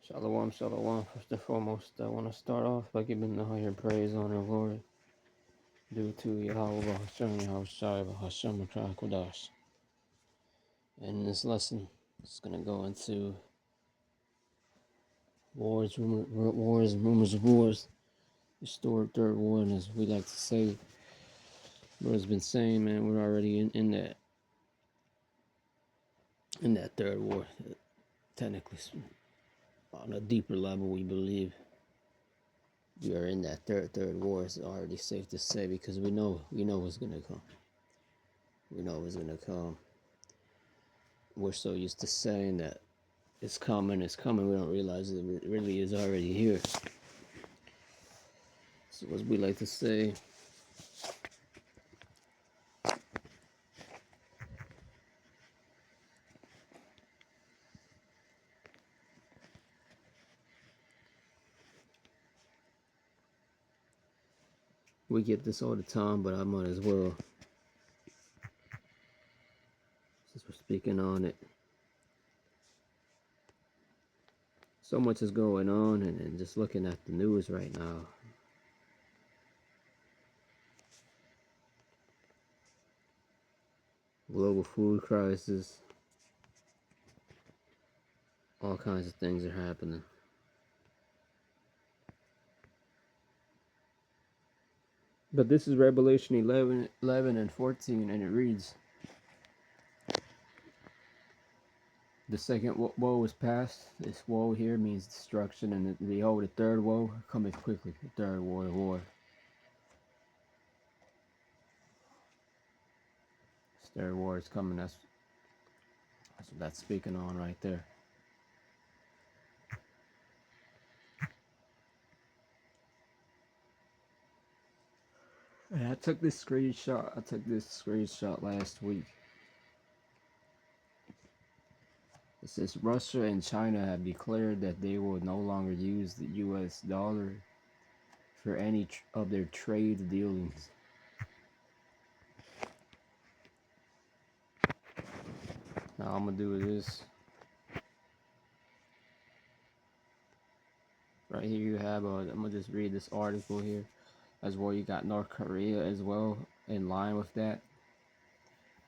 Shalom, shalom. First and foremost, I want to start off by giving the higher praise, honor, and glory due to Yahweh, Hashem, Yahweh Shai, Hashem, Kodash. And in this lesson, it's going to go into wars, rumors of wars, historic third war, and as we like to say, brother's been saying, man, we're already in that third war. Technically, on a deeper level, we believe we are in that third war. It's already safe to say because we know what's gonna come. We know what's gonna come. We're so used to saying that it's coming, we don't realize it really is already here. So as we like to say, we get this all the time, but I might as well, since we're speaking on it. So much is going on, and just looking at the news right now, global food crisis, all kinds of things are happening. But this is Revelation 11 and 14, and it reads, the second woe is past. This woe here means destruction, and behold, the third woe cometh quickly. The third war. This third war is coming. That's what that's speaking on right there. And I took this screenshot last week. It says Russia and China have declared that they will no longer use the US dollar for any of their trade dealings. Now I'm gonna do this. Right here you have I'm gonna just read this article here as well. You got North Korea as well in line with that.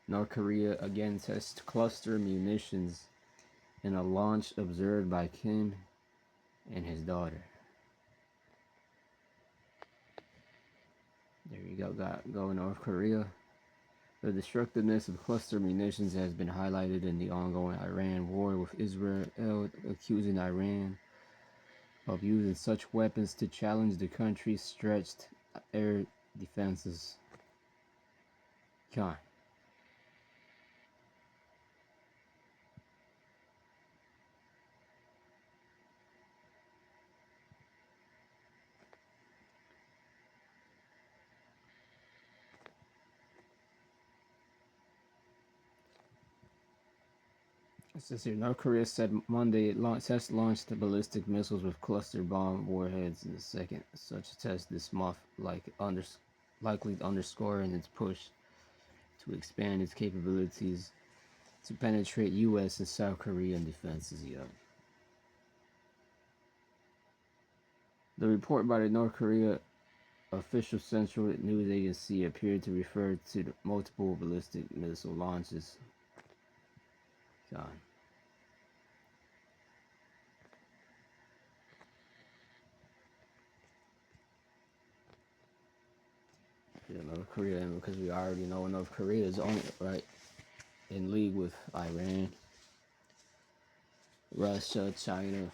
North Korea again tests cluster munitions in a launch observed by Kim and his daughter. There you go North Korea. The destructiveness of cluster munitions has been highlighted in the ongoing Iran war, with Israel accusing Iran of using such weapons to challenge the country's stretched air defenses. God. It says here, North Korea said Monday it test launched ballistic missiles with cluster bomb warheads in the second such test this month, likely underscoring its push to expand its capabilities to penetrate U.S. and South Korean defenses. The report by the North Korea official central news agency appeared to refer to the multiple ballistic missile launches. God. Yeah, North Korea, because we already know North Korea is on it, right? In league with Iran, Russia, China.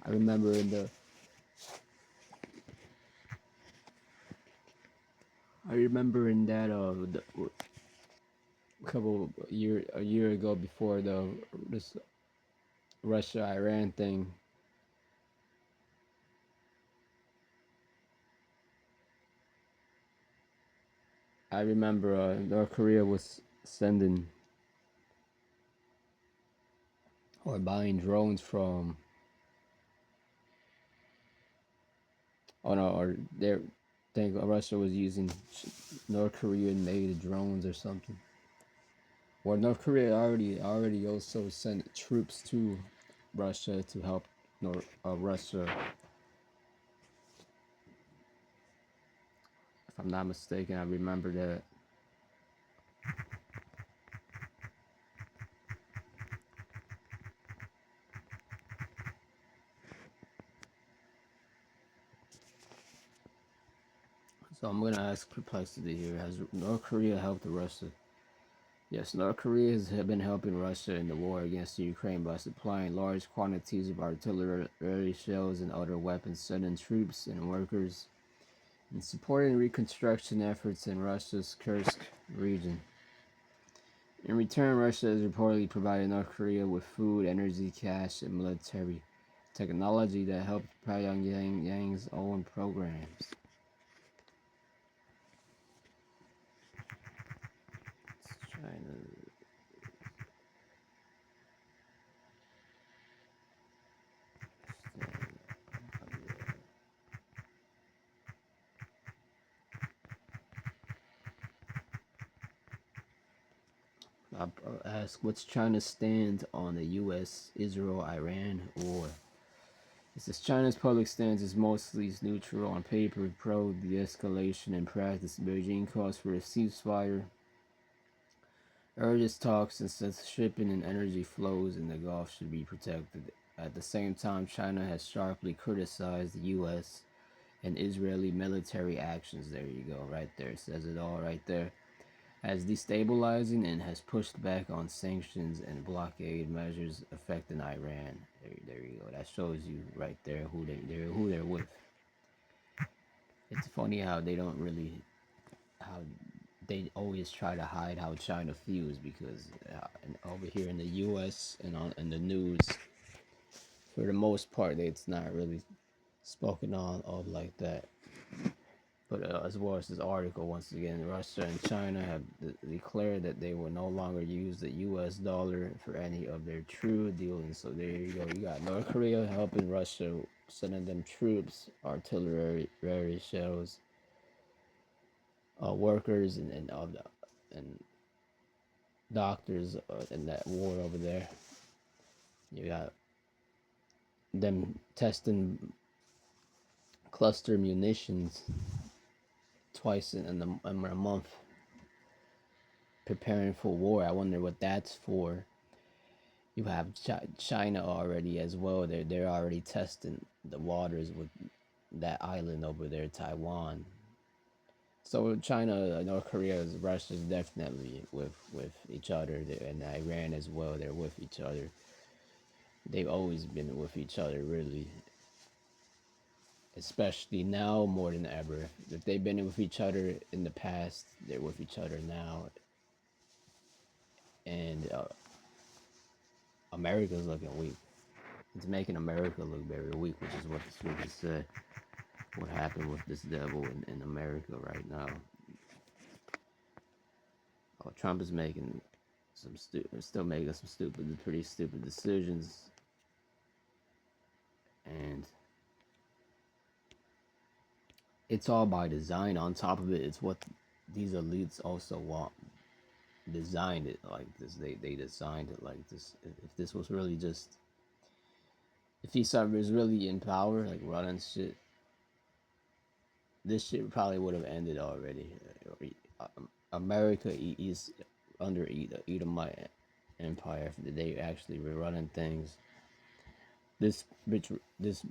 I remember in the that a year ago before this Russia Iran thing. I remember North Korea was sending or buying drones from, or they think Russia was using North Korean made drones or something. Well, North Korea already also sent troops to Russia to help Russia. If I'm not mistaken, I remember that. So I'm gonna ask Perplexity here: has North Korea helped Russia? Yes, North Korea has been helping Russia in the war against Ukraine by supplying large quantities of artillery shells and other weapons, sending troops and workers, and supporting reconstruction efforts in Russia's Kursk region. In return, Russia has reportedly provided North Korea with food, energy, cash, and military technology that helped Pyongyang's own programs. China. I'll ask, what's China's stand on the U.S. Israel-Iran war? It says China's public stance is mostly neutral on paper, pro de-escalation in practice. Beijing calls for a ceasefire, urges talks, and says shipping and energy flows in the Gulf should be protected. At the same time, China has sharply criticized the U.S. and Israeli military actions. There you go, right there. It says it all right there. As destabilizing and has pushed back on sanctions and blockade measures affecting Iran. There you go. That shows you right there who they're with. It's funny how they don't really how they always try to hide how China feels because over here in the U.S. and in the news, for the most part, it's not really spoken on of like that. But as well as this article, once again, Russia and China have declared that they will no longer use the U.S. dollar for any of their true dealings. So there you go. You got North Korea helping Russia, sending them troops, artillery, shells, workers, and doctors in that war over there. You got them testing cluster munitions twice in a month, preparing for war. I wonder what that's for. You have China already as well. They're already testing the waters with that island over there, Taiwan. So China, North Korea, Russia is definitely with each other, and Iran as well. They're with each other. They've always been with each other, really. Especially now more than ever. If they've been with each other in the past, they're with each other now. And America's looking weak. It's making America look very weak, which is what the scripture said. What happened with this devil in America right now? Oh, Trump is making still making some pretty stupid decisions, and it's all by design. On top of it, it's what these elites also want. Designed it like this. They designed it like this. If this was really just, if he was really in power, like running shit, this shit probably would have ended already. America is under Edomite empire. They actually were running things. This bitch, this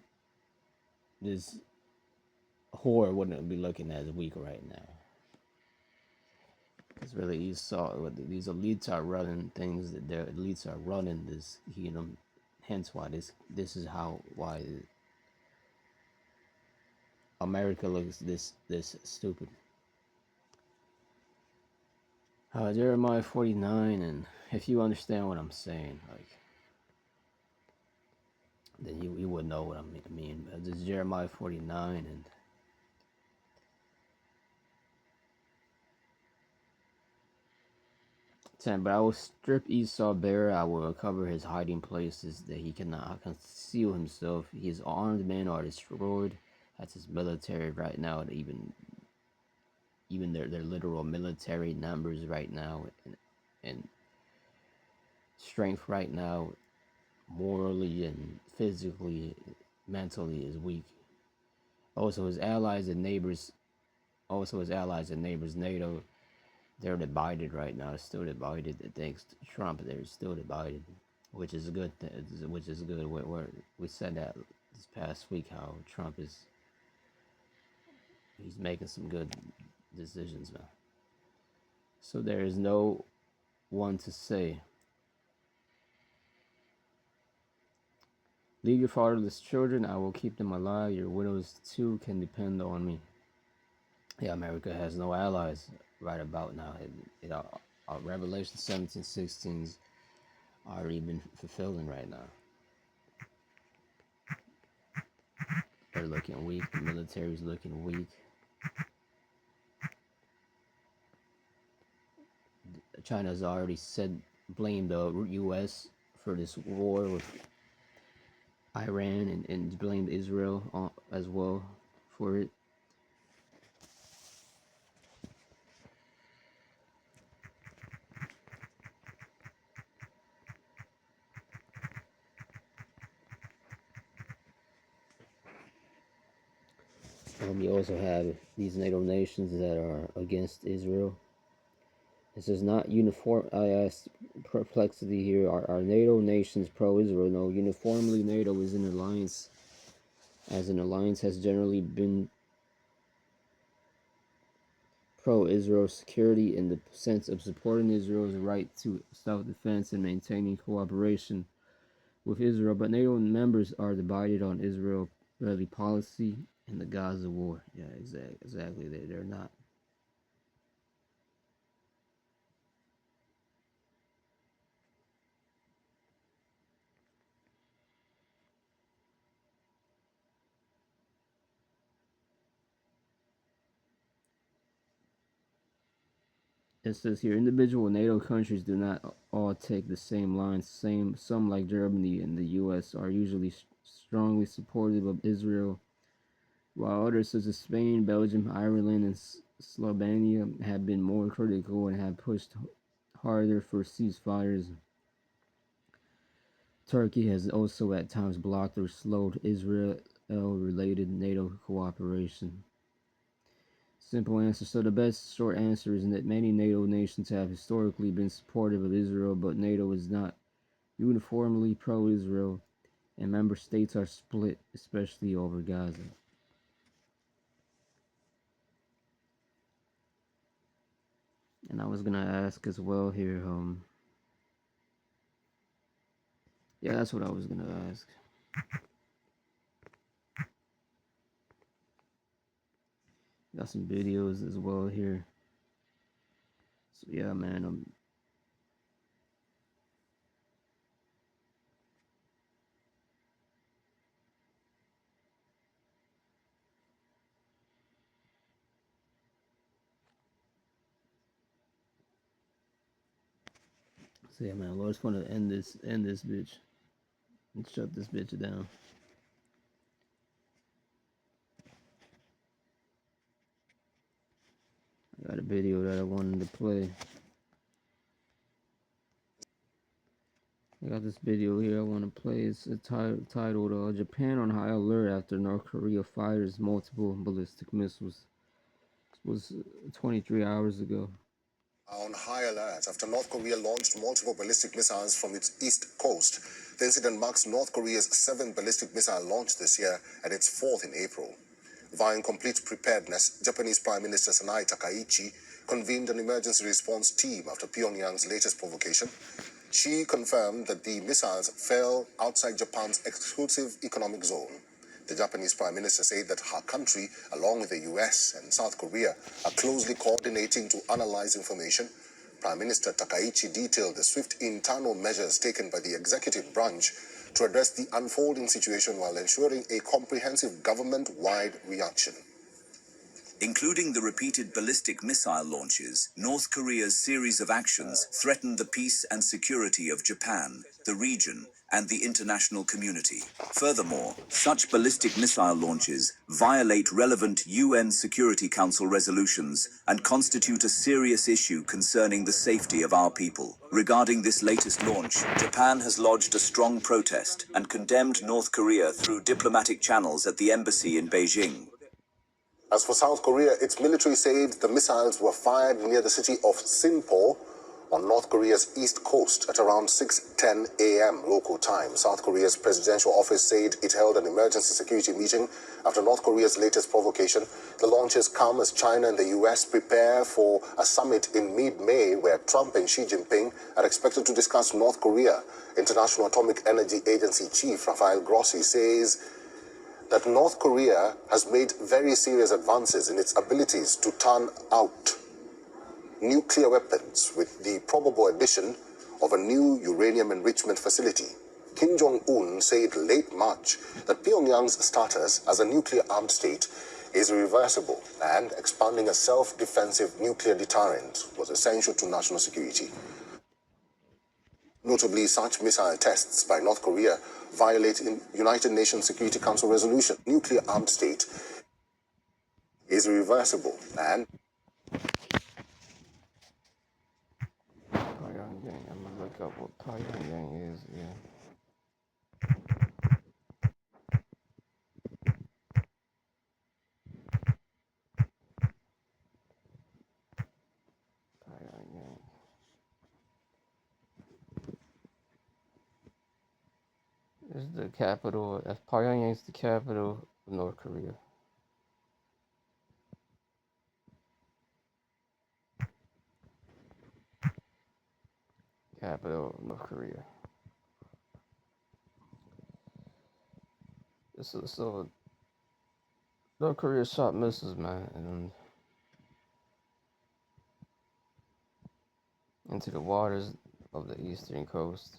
whore wouldn't be looking as weak right now. It's really Esau. These elites are running things. That their elites are running this kingdom. Hence why this is why America looks this stupid. Jeremiah 49, and if you understand what I'm saying, like, then you would know what I mean. This is Jeremiah 49, and 10. But I will strip Esau bare, I will uncover his hiding places, that he cannot conceal himself. His armed men are destroyed. That's his military right now, and even their literal military numbers right now, and strength right now, morally and physically, mentally, is weak. Also, his allies and neighbors, NATO, they're divided right now. They're still divided. Thanks to Trump, they're still divided, which is a good. Which is good. We said that this past week how Trump he's making some good decisions now. So there is no one to say, leave your fatherless children, I will keep them alive. Your widows too can depend on me. Yeah, America has no allies right about now. Revelation 17:16's already been fulfilling right now. They're looking weak. The military's looking weak. China's already blamed the U.S. for this war with Iran and blamed Israel as well for it. You also have these NATO nations that are against Israel. This is not uniform. I asked perplexity here. Are NATO nations pro-Israel? No, uniformly NATO is an alliance, as an alliance has generally been pro-Israel security in the sense of supporting Israel's right to self-defense and maintaining cooperation with Israel. But NATO members are divided on Israeli policy and the Gaza war. Yeah, exactly. They're not. It says here, individual NATO countries do not all take the same lines. Some like Germany and the U.S. are usually strongly supportive of Israel, while others such as Spain, Belgium, Ireland, and Slovenia have been more critical and have pushed harder for ceasefires. Turkey has also at times blocked or slowed Israel-related NATO cooperation. Simple answer. So the best short answer is that many NATO nations have historically been supportive of Israel, but NATO is not uniformly pro-Israel, and member states are split, especially over Gaza. And I was gonna ask as well here, yeah, that's what I was gonna ask. Got some videos as well here. So yeah, man, so yeah, man, I just want to end this bitch and shut this bitch down. I got a video that I wanted to play. I got this video here I want to play. It's titled Japan on High Alert After North Korea Fires Multiple Ballistic Missiles. This was 23 hours ago. On high alert after North Korea launched multiple ballistic missiles from its east coast. The incident marks North Korea's 7th ballistic missile launch this year and its 4th in April. Vying complete preparedness, Japanese Prime Minister Sanai Takaichi convened an emergency response team after Pyongyang's latest provocation. She confirmed that the missiles fell outside Japan's exclusive economic zone. The Japanese Prime Minister said that her country, along with the US and South Korea, are closely coordinating to analyze information. Prime Minister Takaichi detailed the swift internal measures taken by the executive branch to address the unfolding situation while ensuring a comprehensive government-wide reaction. Including the repeated ballistic missile launches, North Korea's series of actions threatened the peace and security of Japan, the region, and the international community. Furthermore, such ballistic missile launches violate relevant UN Security Council resolutions and constitute a serious issue concerning the safety of our people. Regarding this latest launch, Japan has lodged a strong protest and condemned North Korea through diplomatic channels at the embassy in Beijing. As for South Korea, its military said the missiles were fired near the city of Sinpo on North Korea's east coast at around 6:10 a.m. local time. South Korea's presidential office said it held an emergency security meeting after North Korea's latest provocation. The launches come as China and the U.S. prepare for a summit in mid-May where Trump and Xi Jinping are expected to discuss North Korea. International Atomic Energy Agency Chief Rafael Grossi says that North Korea has made very serious advances in its abilities to turn out nuclear weapons with the probable addition of a new uranium enrichment facility. Kim Jong-un said late March that Pyongyang's status as a nuclear-armed state is irreversible and expanding a self-defensive nuclear deterrent was essential to national security. Notably, such missile tests by North Korea violate United Nations Security Council resolution. Nuclear-armed state is irreversible and Pyongyang. I'm gonna look up what Pyongyang is. Yeah. Pyongyang. This is the capital. Pyongyang is the capital of North Korea. Capital of North Korea. So North Korea shot missiles, man, and into the waters of the eastern coast.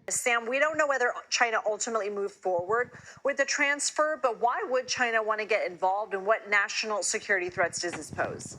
Sam, we don't know whether China ultimately moved forward with the transfer, but why would China want to get involved, and what national security threats does this pose?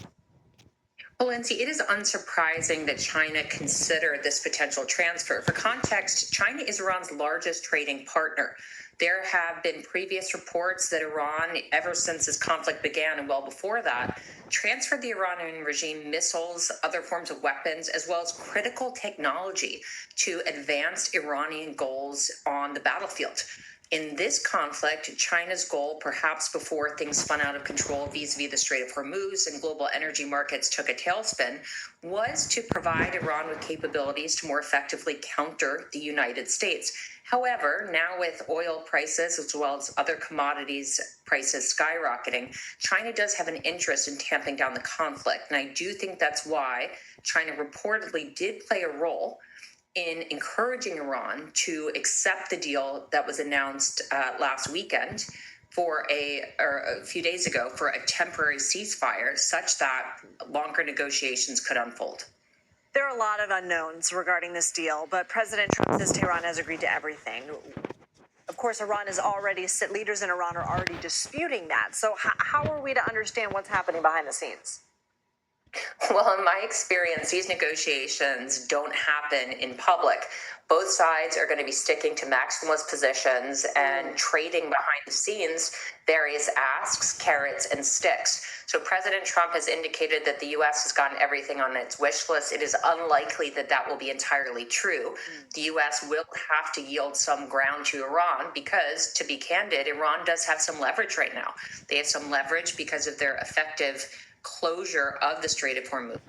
Well, Lindsay, it is unsurprising that China considered this potential transfer. For context, China is Iran's largest trading partner. There have been previous reports that Iran, ever since this conflict began and well before that, transferred the Iranian regime missiles, other forms of weapons, as well as critical technology to advanced Iranian goals on the battlefield. In this conflict, China's goal, perhaps before things spun out of control vis-a-vis the Strait of Hormuz and global energy markets took a tailspin, was to provide Iran with capabilities to more effectively counter the United States. However, now with oil prices as well as other commodities prices skyrocketing, China does have an interest in tamping down the conflict. And I do think that's why China reportedly did play a role in encouraging Iran to accept the deal that was announced last weekend or a few days ago for a temporary ceasefire such that longer negotiations could unfold. There are a lot of unknowns regarding this deal, but President Trump says Tehran has agreed to everything. Of course, leaders in Iran are already disputing that. So how are we to understand what's happening behind the scenes? Well, in my experience, these negotiations don't happen in public. Both sides are going to be sticking to maximalist positions and trading behind the scenes various asks, carrots, and sticks. So President Trump has indicated that the U.S. has gotten everything on its wish list. It is unlikely that that will be entirely true. The U.S. will have to yield some ground to Iran because, to be candid, Iran does have some leverage right now. They have some leverage because of their effective closure of the Strait of Hormuz.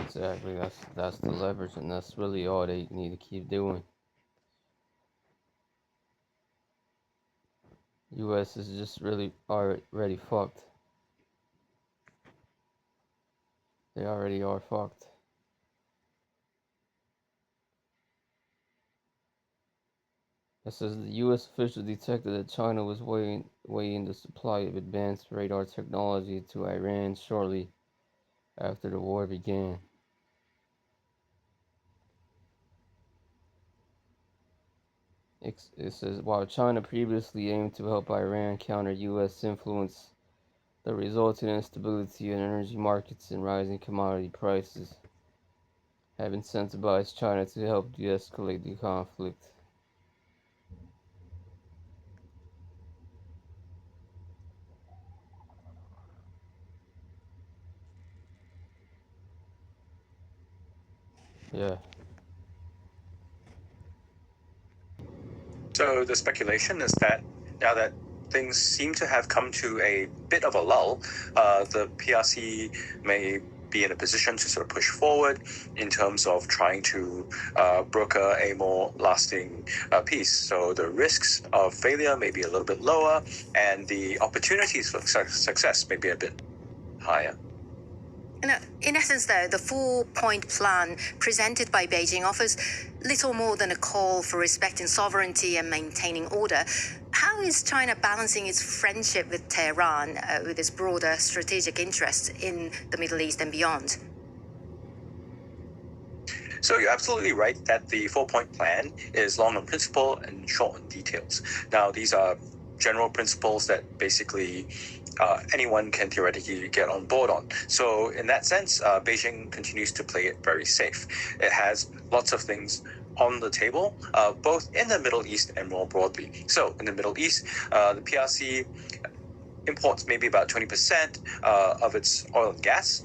Exactly. That's the leverage, and that's really all they need to keep doing. U.S. is just really already fucked. They already are fucked. It says the U.S. official detected that China was weighing the supply of advanced radar technology to Iran shortly after the war began. It says, while China previously aimed to help Iran counter U.S. influence, the resulting instability in energy markets and rising commodity prices have incentivized China to help de-escalate the conflict. Yeah. So the speculation is that now that things seem to have come to a bit of a lull, the PRC may be in a position to sort of push forward in terms of trying to broker a more lasting peace. So the risks of failure may be a little bit lower, and the opportunities for success may be a bit higher. In essence, though, the four-point plan presented by Beijing offers little more than a call for respecting sovereignty and maintaining order. How is China balancing its friendship with Tehran with its broader strategic interests in the Middle East and beyond? So you're absolutely right that the four-point plan is long on principle and short on details. Now, these are general principles that basically anyone can theoretically get on board on. So in that sense, Beijing continues to play it very safe. It has lots of things on the table, both in the Middle East and more broadly. So in the Middle East, the PRC imports maybe about 20% of its oil and gas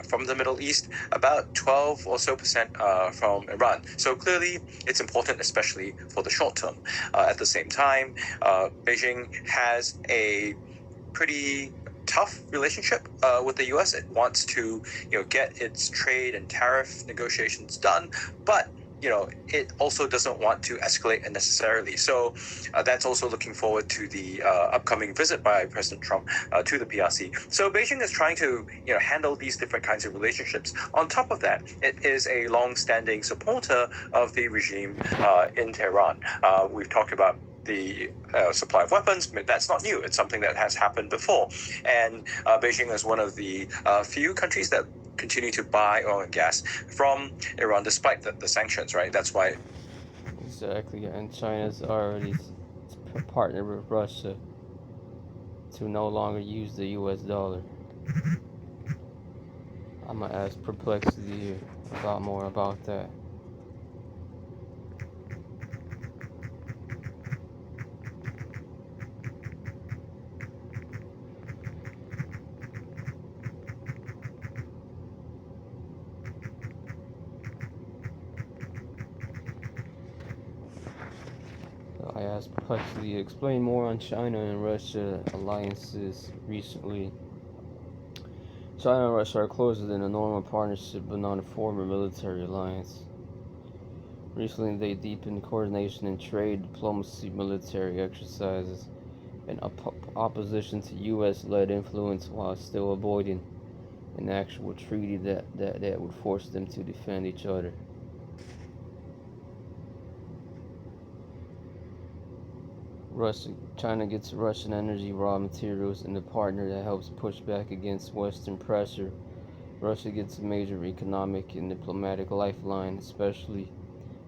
from the Middle East, about 12 or so percent from Iran. So clearly it's important, especially for the short term. At the same time, Beijing has a pretty tough relationship with the U.S. It wants to, get its trade and tariff negotiations done, but it also doesn't want to escalate unnecessarily. So that's also looking forward to the upcoming visit by President Trump to the PRC. So Beijing is trying to, handle these different kinds of relationships. On top of that, it is a long-standing supporter of the regime in Tehran. We've talked about the supply of weapons. That's not new. It's something that has happened before. And Beijing is one of the few countries that continue to buy oil and gas from Iran despite the sanctions, right? That's why. Exactly, and China's already partnered with Russia to no longer use the U.S. dollar. I'm gonna ask Perplexity here about more about that. I asked Perplexity to explain more on China and Russia alliances recently. China and Russia are closer than a normal partnership, but not a formal military alliance. Recently, they deepened coordination in trade, diplomacy, military exercises, and opposition to U.S.-led influence, while still avoiding an actual treaty that would force them to defend each other. China gets Russian energy, raw materials, and a partner that helps push back against Western pressure. Russia gets a major economic and diplomatic lifeline, especially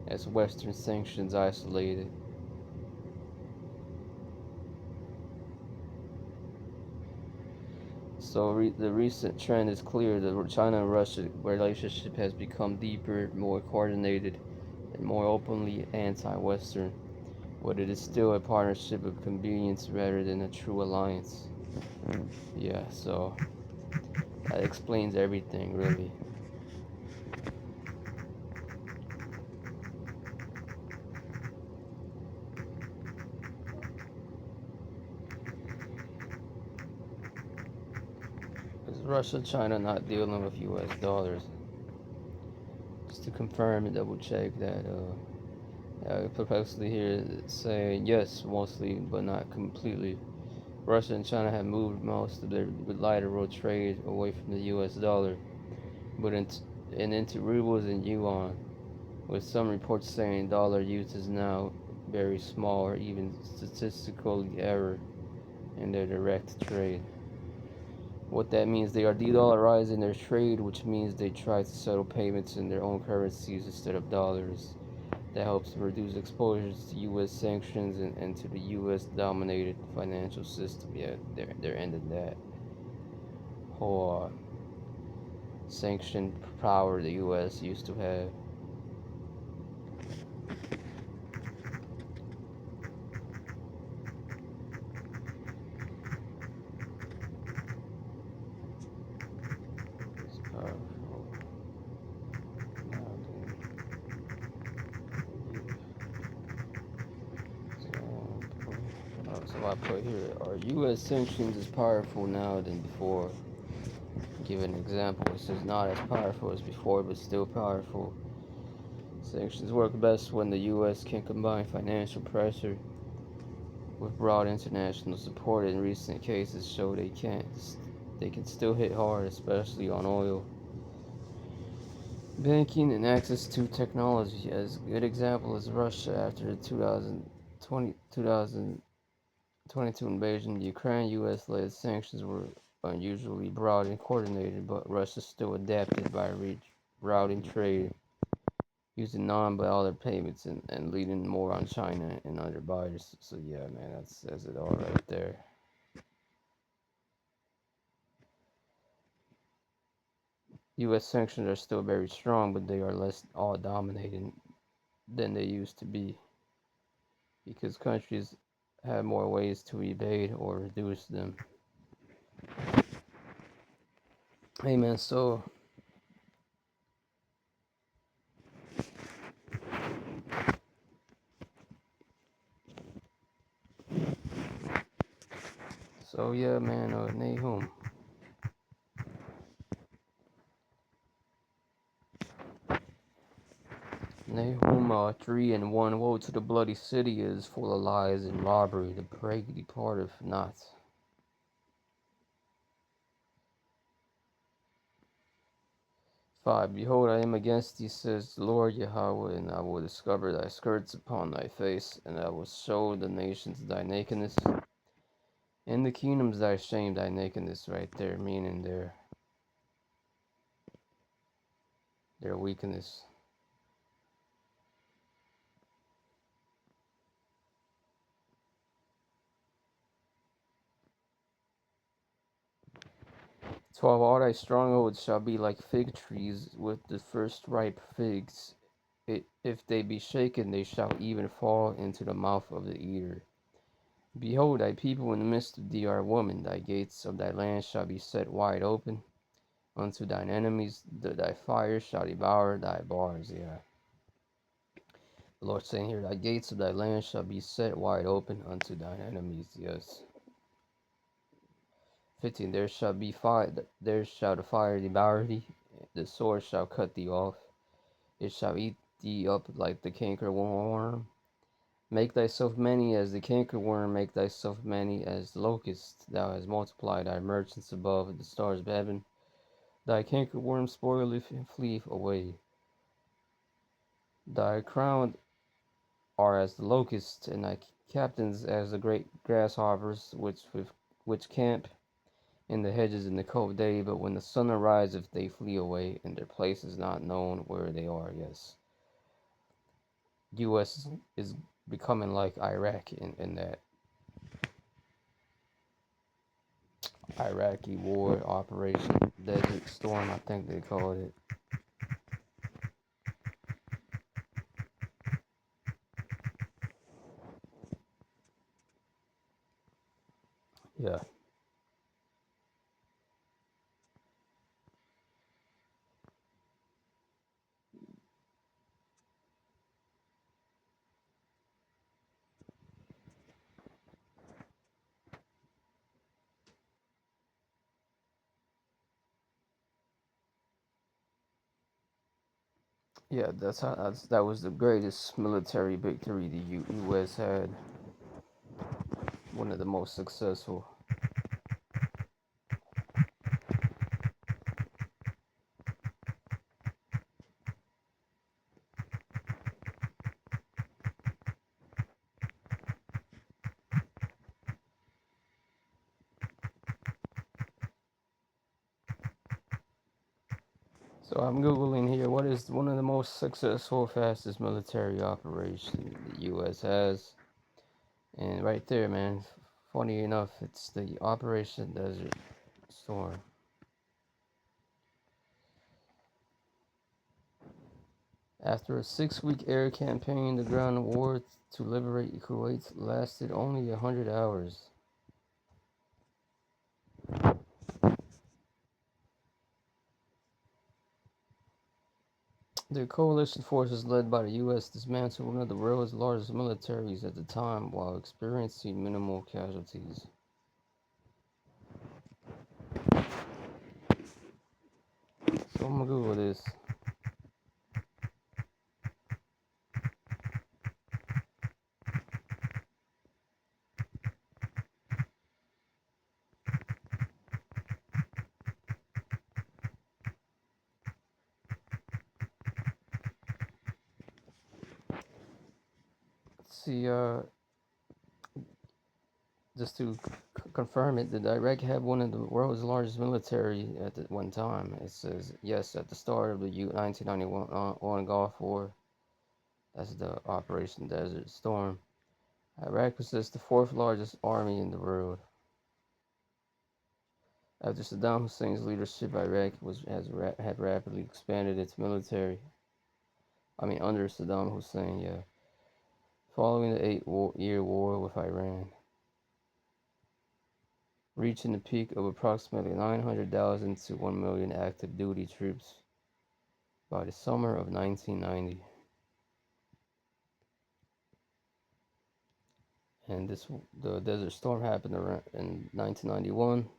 as Western sanctions isolate it. So the recent trend is clear. The China and Russia relationship has become deeper, more coordinated, and more openly anti-Western. But it is still a partnership of convenience rather than a true alliance. Yeah, so that explains everything, really. Is Russia, China not dealing with U.S. dollars? Just to confirm and double check that, Perplexity here saying yes, mostly, but not completely. Russia and China have moved most of their bilateral trade away from the U.S. dollar, but into rubles and yuan, with some reports saying dollar use is now very small or even statistical error in their direct trade. What that means, they are de-dollarizing their trade, which means they try to settle payments in their own currencies instead of dollars. that helps reduce exposures to U.S. sanctions and to the U.S.-dominated financial system. Yeah, they're ending that whole sanctioned power the U.S. used to have. It's powerful. Now so I put here, are U.S. sanctions as powerful now than before? Give an example. It says not as powerful as before, but still powerful. Sanctions work best when the U.S. can combine financial pressure with broad international support. In recent cases show they can still hit hard, especially on oil, banking, and access to technology. As a good example is Russia after the 2022 invasion of Ukraine. U.S.-led sanctions were unusually broad and coordinated, but Russia still adapted by routing trade, using non-dollar payments, and leaning more on China and other buyers. So yeah, man, that says it all right there. U.S. sanctions are still very strong, but they are less all-dominating than they used to be, because countries have more ways to evade or reduce them. Hey man, so yeah, man, Nahum. Nahum 3:1. Woe to the bloody city is full of lies and robbery. The plague departeth not. 5. Behold, I am against thee, says the Lord Yahweh, and I will discover thy skirts upon thy face, and I will show the nations thy nakedness, and the kingdoms thy shame, thy nakedness, right there, meaning their weakness. So all thy strongholds shall be like fig trees with the first ripe figs. If they be shaken, they shall even fall into the mouth of the eater. Behold, thy people in the midst of thee are women. Thy gates of thy land shall be set wide open unto thine enemies. Thy fire shall devour thy bars. Yeah. The Lord saying here, thy gates of thy land shall be set wide open unto thine enemies. Yes. 15. There shall the fire devour thee, the sword shall cut thee off, it shall eat thee up like the cankerworm. Make thyself many as the cankerworm, make thyself many as the locust. Thou hast multiplied thy merchants above the stars of heaven. Thy cankerworm spoileth and fleeth away. Thy crown are as the locusts, and thy captains as the great grasshoppers, which camp in the hedges in the cold day, but when the sun ariseth, they flee away, and their place is not known where they are. Yes. U.S. is becoming like Iraq in that Iraqi war operation, Desert Storm, I think they called it. Yeah. Yeah, that was the greatest military victory the U.S. had. One of the most successful. So I'm Googling here, what is one of the most successful, fastest military operations the U.S. has? And right there, man, funny enough, it's the Operation Desert Storm. After a 6-week air campaign, the ground war to liberate Kuwait lasted only 100 hours. The coalition forces led by the U.S. dismantled one of the world's largest militaries at the time while experiencing minimal casualties. So I'm gonna Google this. Let's see, just to confirm it, did Iraq have one of the world's largest military at the one time? It says yes, at the start of the 1991 on Gulf War. That's the Operation Desert Storm. Iraq possessed the fourth largest army in the world. After Saddam Hussein's leadership, Iraq had rapidly expanded its military. Under Saddam Hussein, yeah. Following the 8-year war with Iran, reaching the peak of approximately 900,000 to 1 million active duty troops by the summer of 1990. And the Desert Storm happened in 1991.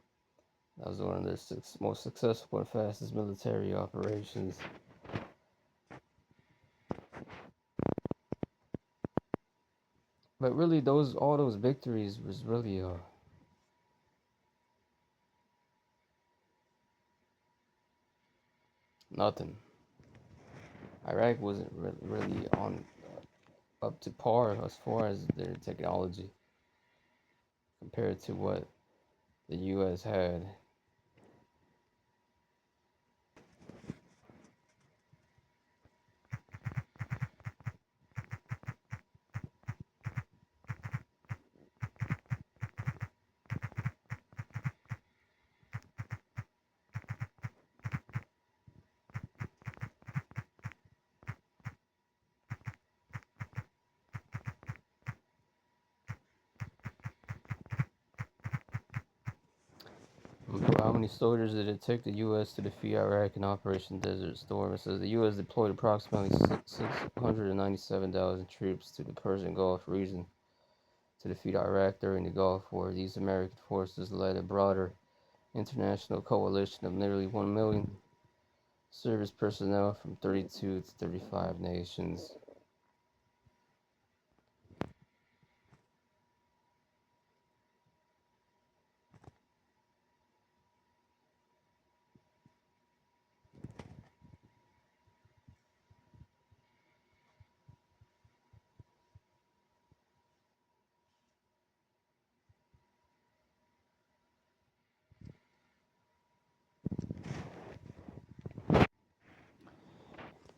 That was one of their most successful and fastest military operations. But really, all those victories was really nothing. Iraq wasn't really on up to par as far as their technology compared to what the U.S. had. How many soldiers did it take the U.S. to defeat Iraq in Operation Desert Storm? It says the U.S. deployed approximately 697,000 troops to the Persian Gulf region to defeat Iraq during the Gulf War. These American forces led a broader international coalition of nearly 1 million service personnel from 32 to 35 nations.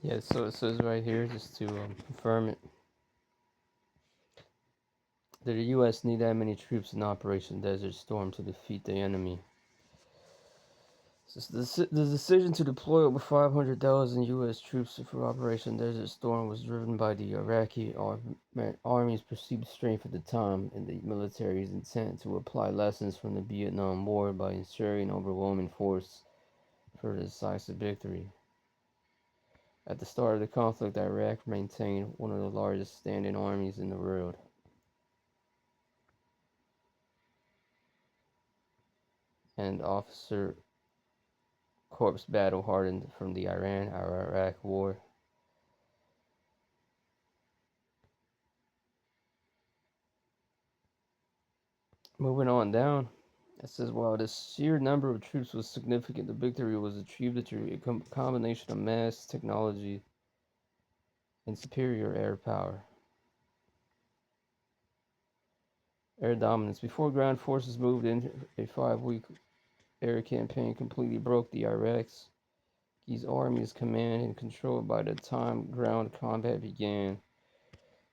Yeah, so it says right here, just to confirm it, did the U.S. need that many troops in Operation Desert Storm to defeat the enemy? The decision to deploy over 500,000 U.S. troops for Operation Desert Storm was driven by the Iraqi Army's perceived strength at the time and the military's intent to apply lessons from the Vietnam War by ensuring overwhelming force for a decisive victory. At the start of the conflict, Iraq maintained one of the largest standing armies in the world. And officer corps battle hardened from the Iran-Iraq War. Moving on down, it says while the sheer number of troops was significant, the victory was achieved through a combination of mass technology and superior air power. Air dominance. Before ground forces moved in, a 5-week air campaign completely broke the Iraq's These armies commanded and controlled by the time ground combat began.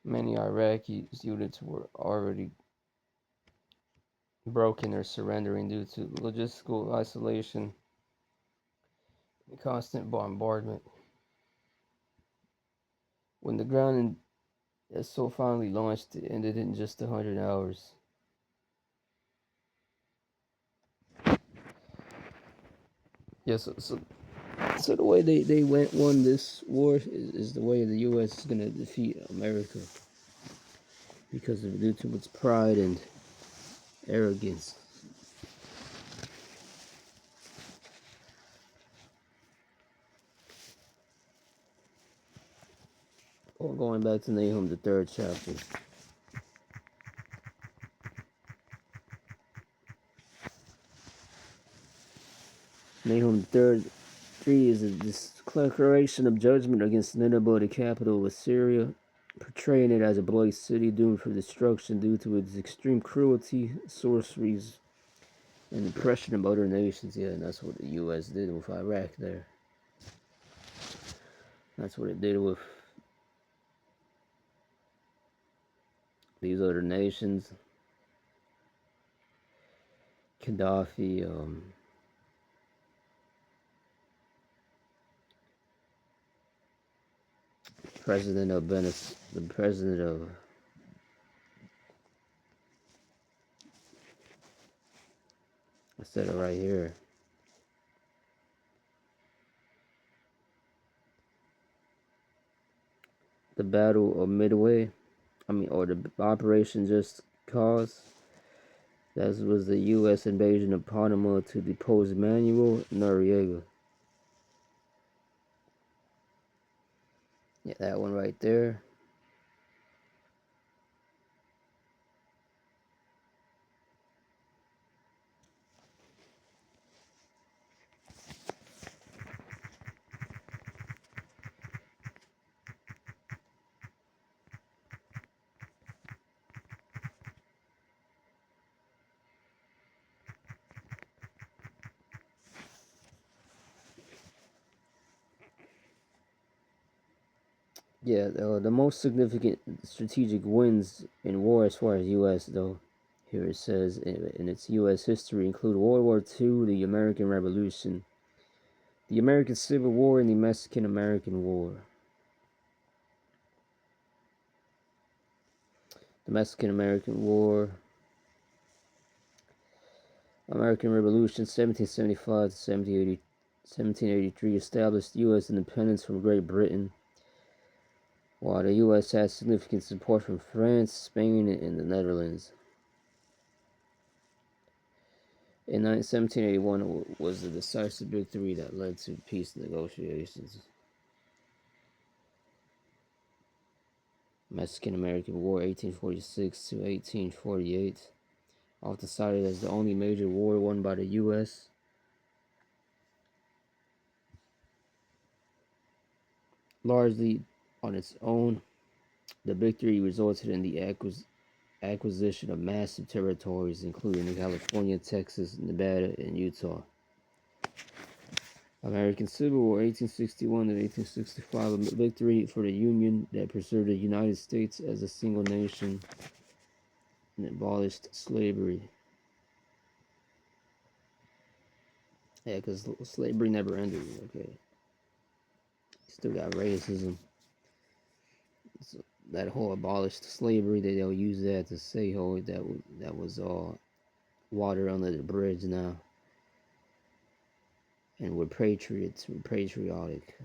Many Iraqi units were already broken or surrendering due to logistical isolation and constant bombardment. When the ground assault finally launched, it ended in just 100 hours. Yes, so the way they won this war is the way the U.S. is going to defeat America because of due to its pride and arrogance. Well, going back to Nahum, the 3rd chapter. Nahum, the 3rd 3 is a declaration of judgment against Nineveh, the capital of Assyria, portraying it as a bloody city doomed for destruction due to its extreme cruelty, sorceries, and oppression of other nations. Yeah, and that's what the U.S. did with Iraq there. That's what it did with these other nations. Gaddafi, president of Venice, the president of I said it right here. The Battle of Midway, or the Operation Just Cause. That was the U.S. invasion of Panama to depose Manuel Noriega. Yeah, that one right there. Yeah, the most significant strategic wins in war as far as U.S. though, here it says in its U.S. history include World War II, the American Revolution, the American Civil War, and the Mexican-American War. The Mexican-American War, American Revolution, 1775 to 1783, established U.S. independence from Great Britain, while the U.S. had significant support from France, Spain, and the Netherlands. In 1781 was the decisive victory that led to peace negotiations. Mexican-American War, 1846 to 1848, often cited as the only major war won by the U.S. Largely on its own, the victory resulted in the acquisition of massive territories, including California, Texas, Nevada, and Utah. American Civil War, 1861 to 1865, a victory for the Union that preserved the United States as a single nation and abolished slavery. Yeah, because slavery never ended. Okay, still got racism. So that whole abolished slavery, they'll use that to say, oh, that was all water under the bridge now. And we're patriots, we're patriotic.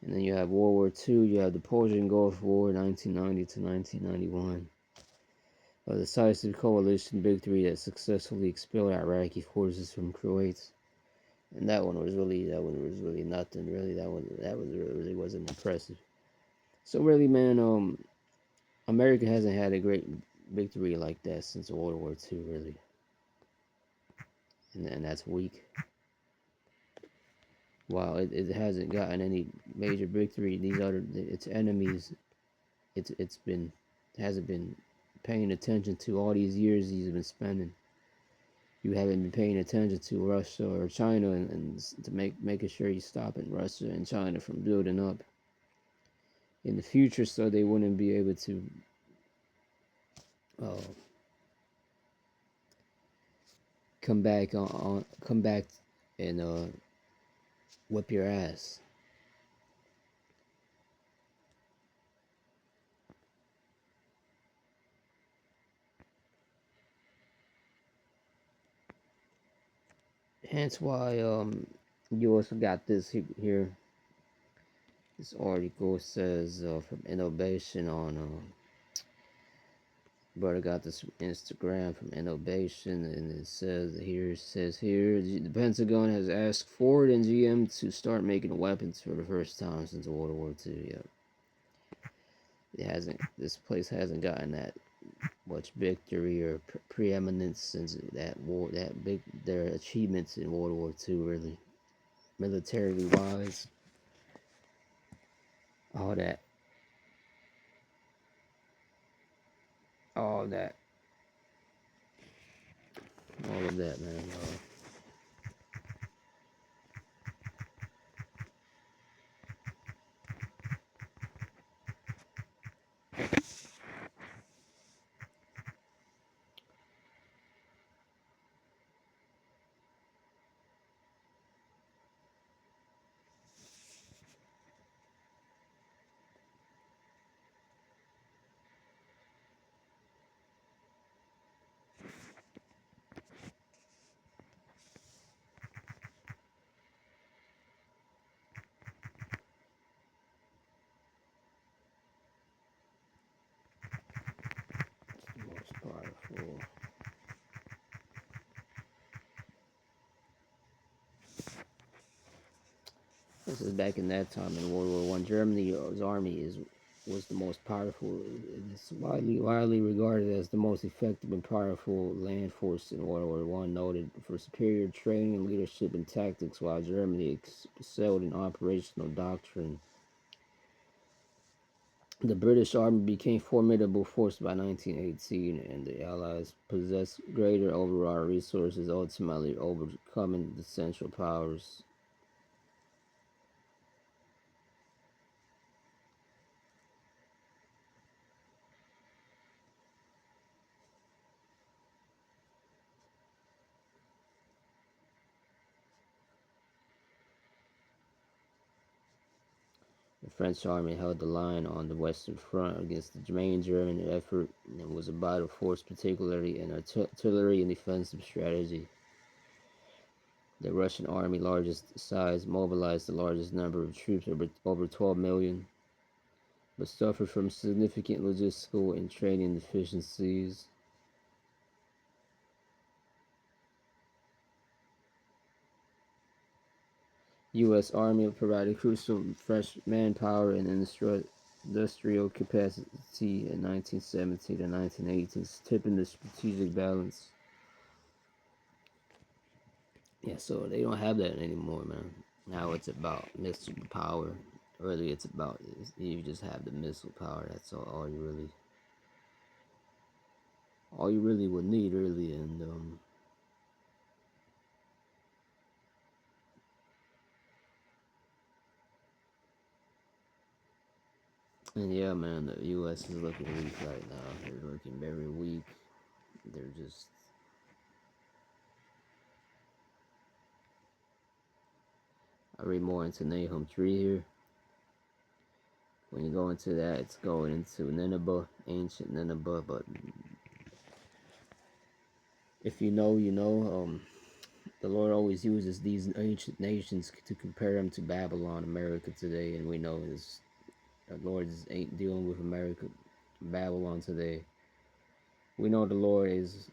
And then you have World War II, you have the Persian Gulf War, 1990 to 1991. A decisive coalition victory that successfully expelled Iraqi forces from Kuwait. And that one was really nothing. Really, that really wasn't impressive. So really, man, America hasn't had a great victory like that since World War II, really. And that's weak. While it hasn't gotten any major victory, its enemies, hasn't been paying attention to all these years he's been spending. you haven't been paying attention to Russia or China, and to making sure you stopping Russia and China from building up in the future, so they wouldn't be able to uh, come back and whip your ass. Hence why you also got this here. This article says from Innovation on brother got this Instagram from Innovation, and it says here the Pentagon has asked Ford and GM to start making weapons for the first time since World War II. Yeah, this place hasn't gotten that much victory or preeminence since that war. Their achievements in World War II, really, militarily wise, all that, all that, all of that, man. It's the most powerful. This is back in that time in World War One. Germany's army was the most powerful. It's widely regarded as the most effective and powerful land force in World War One, noted for superior training, leadership, and tactics, while Germany excelled in operational doctrine. The British Army became a formidable force by 1918, and the Allies possessed greater overall resources, ultimately overcoming the Central Powers. The French army held the line on the Western Front against the main German effort and was a vital force, particularly in artillery and defensive strategy. The Russian army, largest size, mobilized the largest number of troops, over 12 million, but suffered from significant logistical and training deficiencies. U.S. Army provided crucial fresh manpower and industrial capacity in 1917 to 1918, tipping the strategic balance. Yeah, so they don't have that anymore, man. Now it's about missile power. Really, it's about you just have the missile power. That's all you really would need, really, and yeah, man, the U.S. is looking weak right now. They're looking very weak. They're just. I read more into Nahum 3 here. When you go into that, it's going into Nineveh, ancient Nineveh. But if you know, you know. The Lord always uses these ancient nations to compare them to Babylon, America today, and we know this. The Lord ain't dealing with America, Babylon today. We know the Lord is.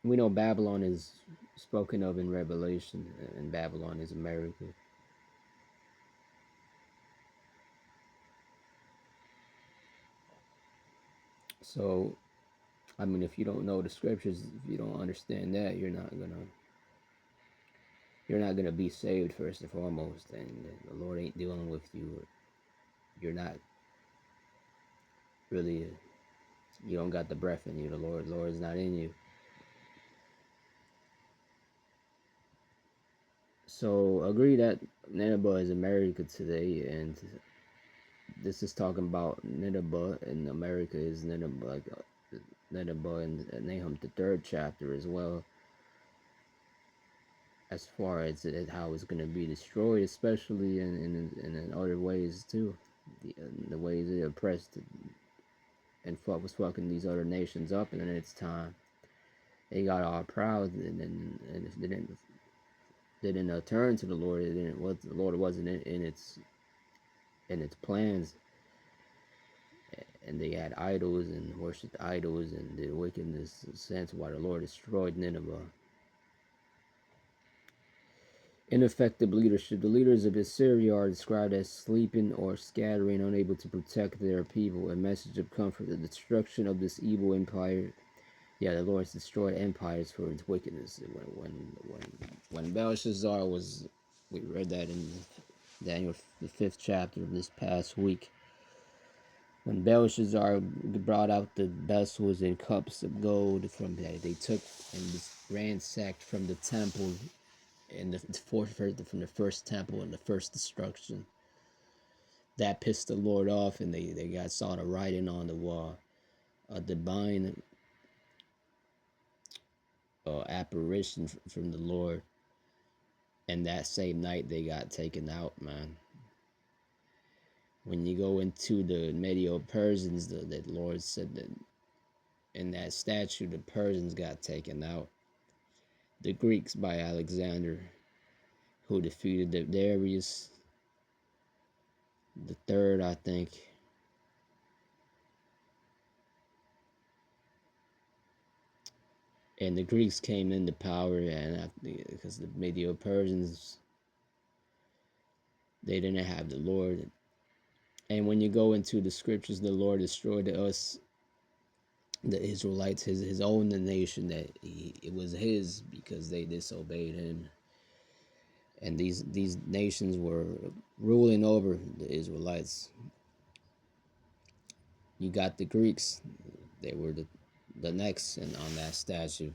We know Babylon is spoken of in Revelation, and Babylon is America. So, I mean, if you don't know the scriptures, if you don't understand that, you're not gonna be saved first and foremost, and the Lord ain't dealing with you. You're not really You don't got the breath in you. The Lord is not in you. So agree that Nineveh is America today, and this is talking about Nineveh, and America is Nineveh, like Nineveh in Nahum, the 3rd chapter as well. As far as how it's going to be destroyed, especially in other ways too, the ways it oppressed and was fucking these other nations up, and in its time, they got all proud and didn't turn to the Lord. The Lord wasn't in its plans, and they had idols and worshipped idols and did wickedness. Sense why the Lord destroyed Nineveh. Ineffective leadership. The leaders of Assyria are described as sleeping or scattering, unable to protect their people. A message of comfort. The destruction of this evil empire. Yeah, the Lord has destroyed empires for its wickedness. When Belshazzar was, we read that in Daniel, the 5th chapter of this past week. When Belshazzar brought out the vessels and cups of gold from that they took and ransacked from the temple, and from the first temple and the first destruction, that pissed the Lord off, and they saw the writing on the wall, a divine apparition from the Lord, and that same night they got taken out, man. When you go into the Medio Persians, the Lord said that in that statue the Persians got taken out. The Greeks by Alexander, who defeated the Darius the third, I think. And the Greeks came into power, and because the Medio Persians, they didn't have the Lord. And when you go into the scriptures, the Lord destroyed us, the Israelites, his own nation, that it was his because they disobeyed him. And these nations were ruling over the Israelites. You got the Greeks; they were the next and on that statue,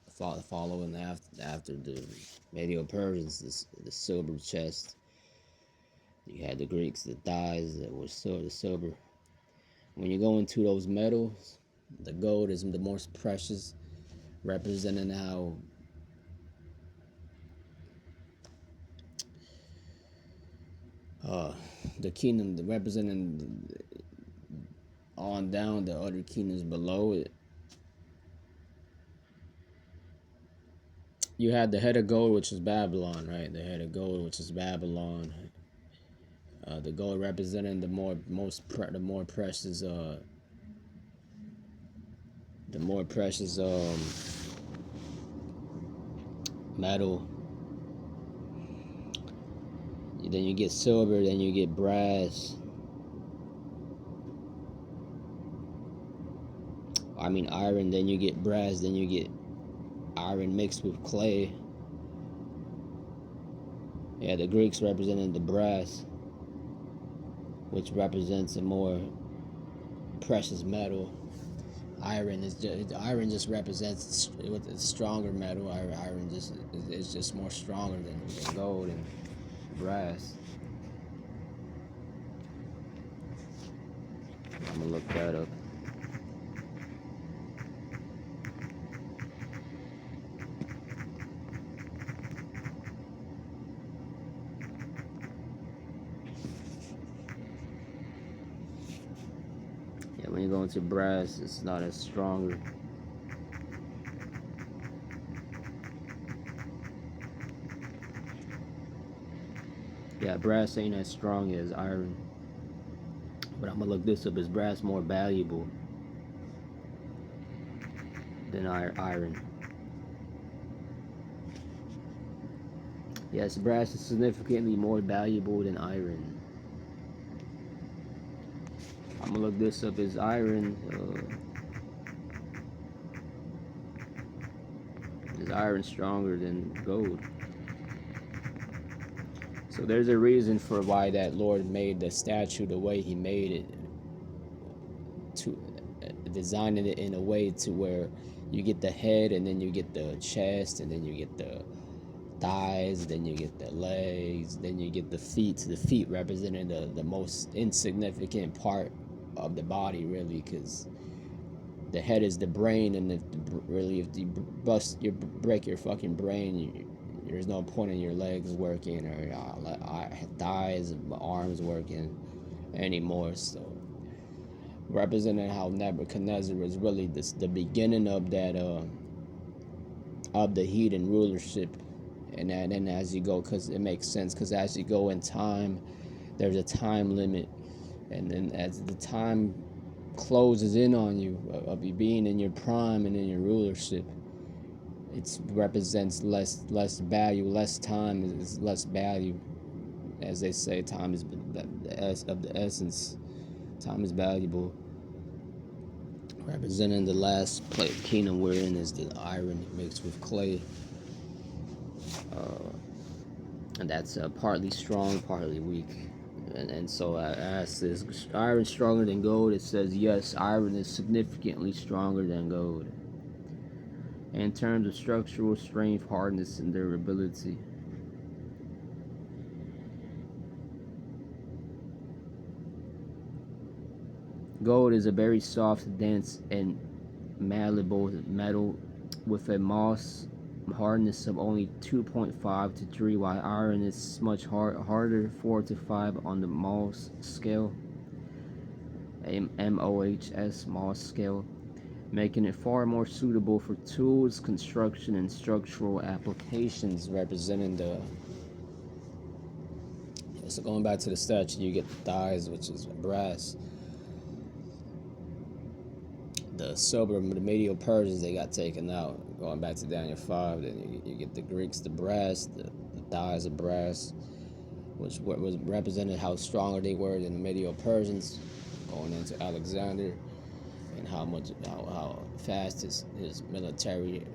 following after the Medio Persians, the silver chest. You had the Greeks, the thighs that were the silver. When you go into those metals, the gold is the most precious, representing how the kingdom, representing on down the other kingdoms below it. You had the head of gold, which is Babylon, right? The head of gold, which is Babylon. The gold representing the more precious metal. Then you get silver, then you get brass. I mean iron, then you get brass, then you get iron mixed with clay. Yeah, the Greeks represented the brass, which represents a more precious metal. Iron just represents with a stronger metal. Iron is just more stronger than gold and brass. I'm gonna look that up. Yeah, when you go into brass, it's not as stronger. Yeah, brass ain't as strong as iron. But I'm gonna look this up. Is brass more valuable than iron? Yes, brass is significantly more valuable than iron. I'm gonna look this up. Is iron stronger than gold? So there's a reason for why that Lord made the statue the way he made it, designing it in a way to where you get the head, and then you get the chest, and then you get the thighs, then you get the legs, then you get the feet. The feet representing the most insignificant part of the body, really, because the head is the brain, and if you break your fucking brain, there's no point in your legs working, or thighs, arms working anymore. So representing how Nebuchadnezzar was really the beginning of that of the heathen rulership. And then as you go, because it makes sense, because as you go in time, there's a time limit, and then as the time closes in on you of you being in your prime and in your rulership, it represents less value. Less time is less value. As they say, time is of the essence. Time is valuable. Representing the last kingdom we're in is the iron mixed with clay. And that's partly strong, partly weak. And so I asked this, iron stronger than gold? It says yes, iron is significantly stronger than gold in terms of structural strength, hardness, and durability. Gold is a very soft, dense, and malleable metal with a Mohs hardness of only 2.5 to 3, while iron is much harder, 4 to 5 on the Mohs scale, MOHS Mohs scale, making it far more suitable for tools, construction, and structural applications. Representing the, so going back to the statue, you get the thighs, which is brass. The silver, the medieval Persians, they got taken out. Going back to Daniel 5, then you get the Greeks, the brass, the thighs of brass, which was represented how stronger they were than the medieval Persians. Going into Alexander, and how fast his military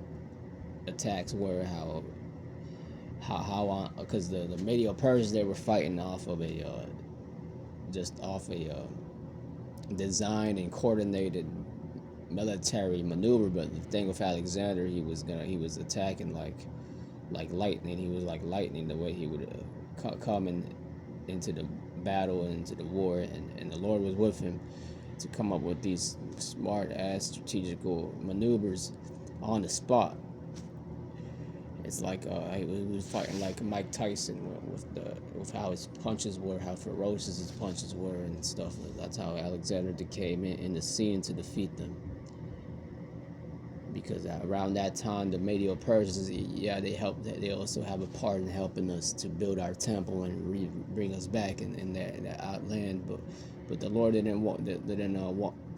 attacks were, how because the medieval Persians, they were fighting off of a designed and coordinated military maneuver. But the thing with Alexander, he was attacking like lightning. He was like lightning, the way he would come into the battle and into the war, and the Lord was with him to come up with these smart ass strategical maneuvers on the spot. It's like he was fighting like Mike Tyson with how his punches were, how ferocious his punches were and stuff. That's how Alexander came in the scene to defeat them. Because around that time, the medieval Persians, yeah, they helped. They also have a part in helping us to build our temple and bring us back in that outland. But the Lord didn't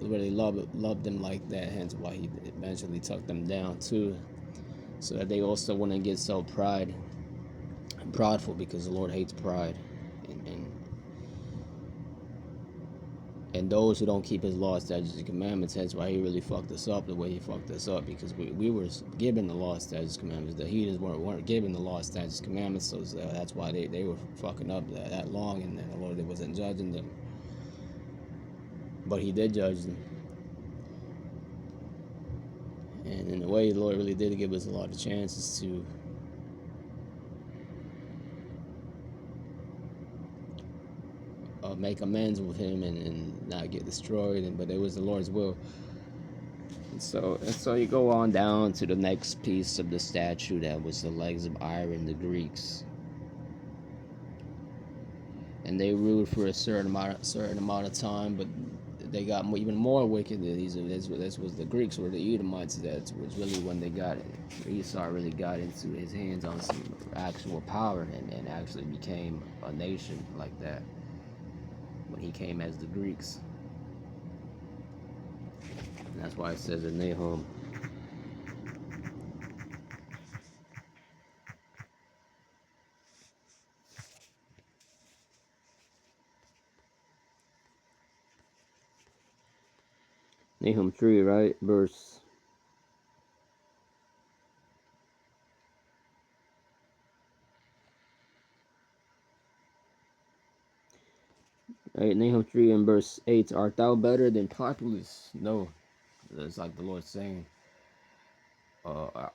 really love them like that. Hence why He eventually took them down too, so that they also wouldn't get so prideful, because the Lord hates pride, and those who don't keep His laws, statutes, and commandments. That's why He really fucked us up the way He fucked us up, because we were given the law, statutes, commandments. The heathens weren't given the law, statutes, commandments, so that's why they were fucking up that long, and the Lord wasn't judging them. But He did judge them. And in a way, the Lord really did give us a lot of chances to make amends with Him and not get destroyed. But it was the Lord's will. And so you go on down to the next piece of the statue, that was the legs of iron, the Greeks. And they ruled for a certain amount of time, but they got even more wicked. This was the Greeks, were the Edomites. That was really when Esau really got into his hands on some actual power, and actually became a nation like that, when he came as the Greeks. And that's why it says in Nahum, Nahum 3, right? Verse 8. Nahum 3 and verse 8. Art thou better than Populus? No. It's like the Lord saying, uh,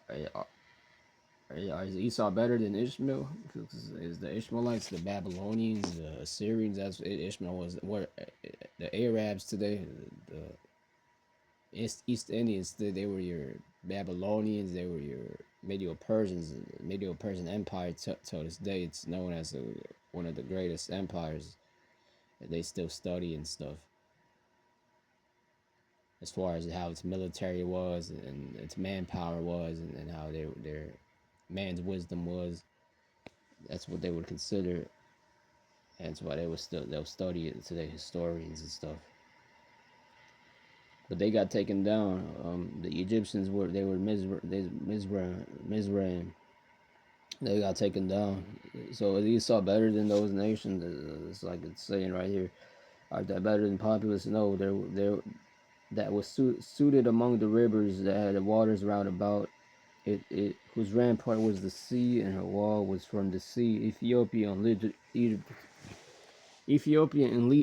is Esau better than Ishmael? Is the Ishmaelites, the Babylonians, the Assyrians? That's what Ishmael was. What the Arabs today, the East Indians, they were your Babylonians. They were your Medieval Persians. The Medieval Persian Empire till this day, it's known as one of the greatest empires that they still study and stuff. As far as how its military was and its manpower was, and how their man's wisdom was, that's what they would consider, and that's why they'll study it today, historians and stuff. But they got taken down. The Egyptians were Mizraim. They got taken down. So is Esau better than those nations? It's like it's saying right here. Are they better than populace? No, they're that was suited among the rivers that had the waters round about it, whose rampart was the sea, and her wall was from the sea. Ethiopia and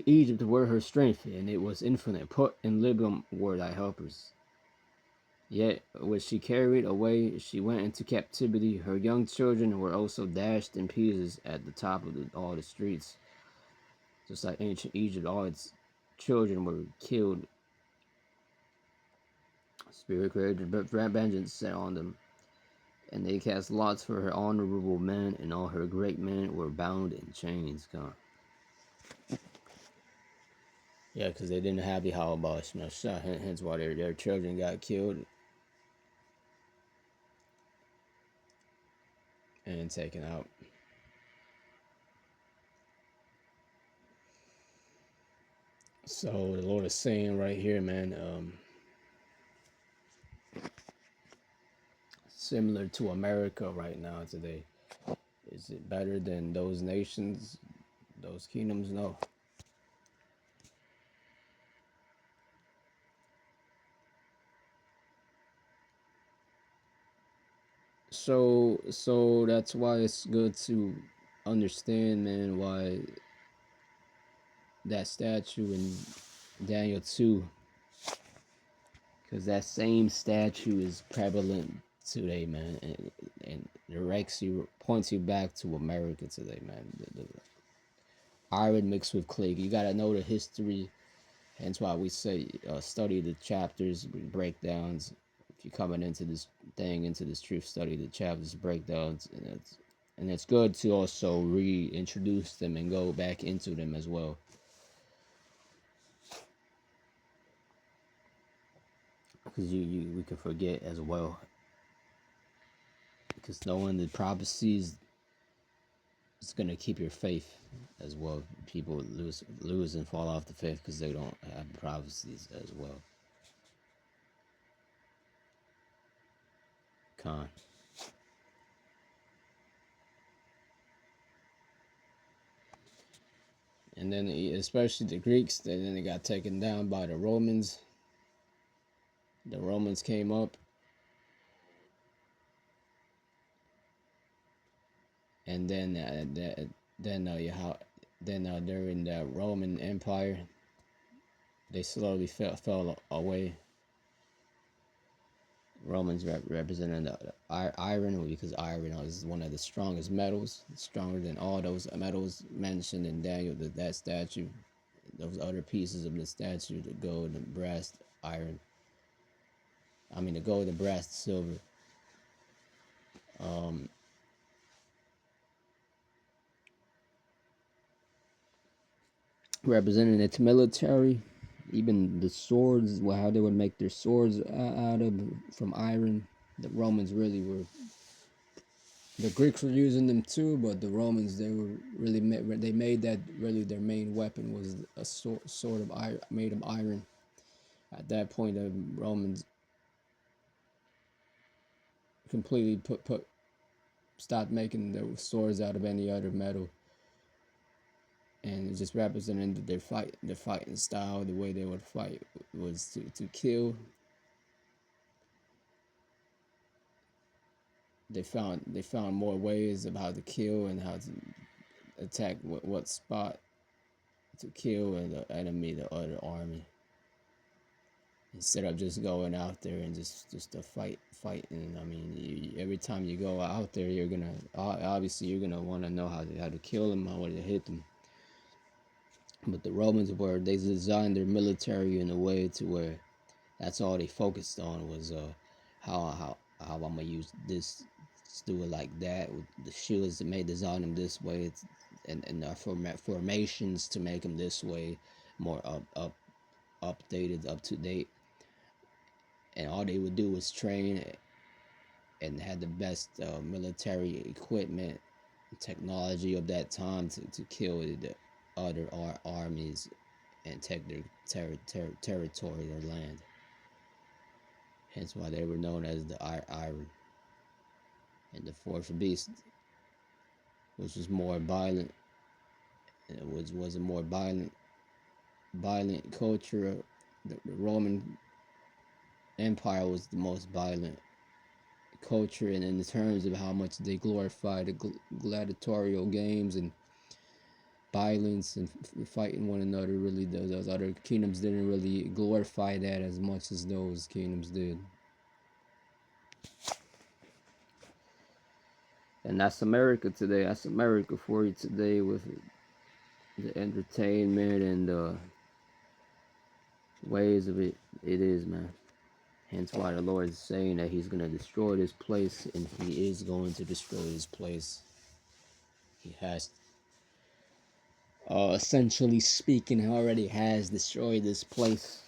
Egypt were her strength, and it was infinite. Put and Libum were thy helpers. Yet was she carried away, she went into captivity. Her young children were also dashed in pieces at the top of all the streets. Just like ancient Egypt, all its children were killed. Spirit created vengeance set on them, and they cast lots for her honorable men, and all her great men were bound in chains. God. Yeah, because they didn't have the Yahweh shot, hence why their children got killed and taken out. So the Lord is saying right here, man, similar to America right now today. Is it better than those nations, those kingdoms? No. So that's why it's good to understand, man, why that statue in Daniel 2, because that same statue is prevalent today, man, and directs you, points you back to America today, man. The iron mixed with clay. You gotta know the history. Hence why we say study the chapters, breakdowns. If you're coming into this thing, into this truth, study the chapters, breakdowns, and it's good to also reintroduce them and go back into them as well. Because we can forget as well. Because knowing the prophecies is gonna keep your faith as well. People lose and fall off the faith because they don't have prophecies as well. Con. And then especially the Greeks, then they got taken down by the Romans. The Romans came up, and then during the Roman Empire, they slowly fell away. Romans represented the iron, because iron is one of the strongest metals, stronger than all those metals mentioned in Daniel. That statue, those other pieces of the statue, the gold, the brass, iron. I mean, the gold, the brass, the silver. Representing its military, even the swords, how they would make their swords out of from iron. The Romans really were. The Greeks were using them too, but the Romans, they made that really their main weapon was a sword of iron, made of iron. At that point, the Romans completely stopped making the swords out of any other metal, and it just represented their fighting style. The way they would fight was to kill. They found more ways of how to kill and how to attack what spot to kill and the enemy, the other army. instead of just going out there and just to fighting. I mean, every time you go out there, you're gonna obviously you're gonna want to know how to kill them, how to hit them. But the Romans they designed their military in a way to where that's all they focused on was how I'm gonna use this, do it like that with the shields. That may design them this way, and formations to make them this way, more updated, up to date. And all they would do was train and had the best military equipment, technology of that time to kill the other armies and take their territory or land. Hence why they were known as the Iron. And the fourth beast, which was more violent, it was a more violent culture. The Roman Empire was the most violent culture, and in terms of how much they glorified the gladiatorial games and violence and fighting one another, really those other kingdoms didn't really glorify that as much as those kingdoms did. And that's America today. That's America for you today, with the entertainment and the ways of it. It is, man. Hence why the Lord is saying that he's going to destroy this place, and he is going to destroy this place. He has, essentially speaking, already has destroyed this place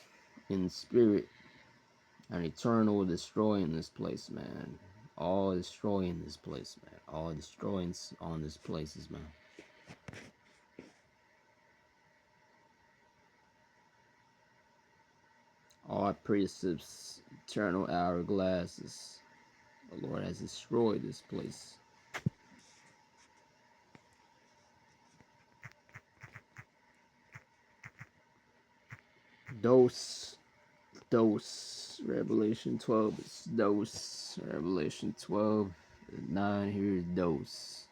in spirit. An eternal destroying this place, man. All destroying this place, man. All destroying on this places, man. All precepts, eternal hourglasses. The Lord has destroyed this place. Dose, Revelation 12 is dose. Revelation 12, 9, here is dose.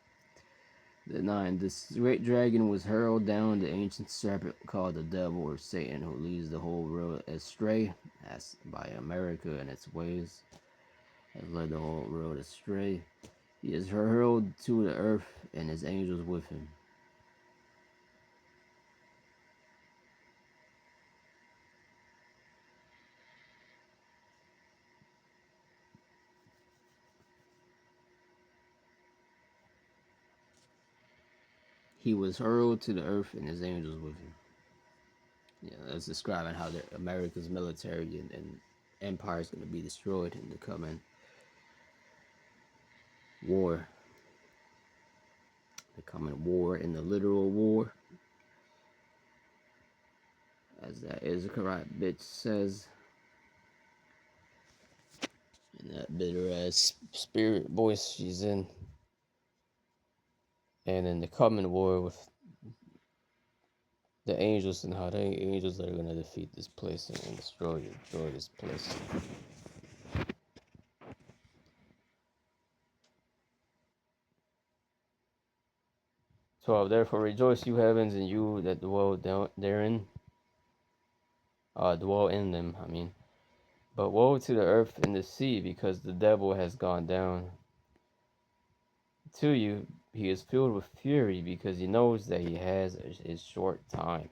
The 9, this great dragon was hurled down, the ancient serpent called the devil or Satan, who leads the whole world astray. That's by America and its ways, has led the whole world astray. He is hurled to the earth, and his angels with him. He was hurled to the earth, and his angels with him. Yeah, that's describing how America's military and empire is going to be destroyed in the coming war. The coming war, in the literal war, as that Israelite bitch says, in that bitter ass spirit voice she's in. And in the coming war with the angels, and how the angels are going to defeat this place and destroy this place. So therefore rejoice, you heavens, and you that dwell therein, dwell in them, I mean. But woe to the earth and the sea, because the devil has gone down to you. He is filled with fury, because he knows that he has his short time.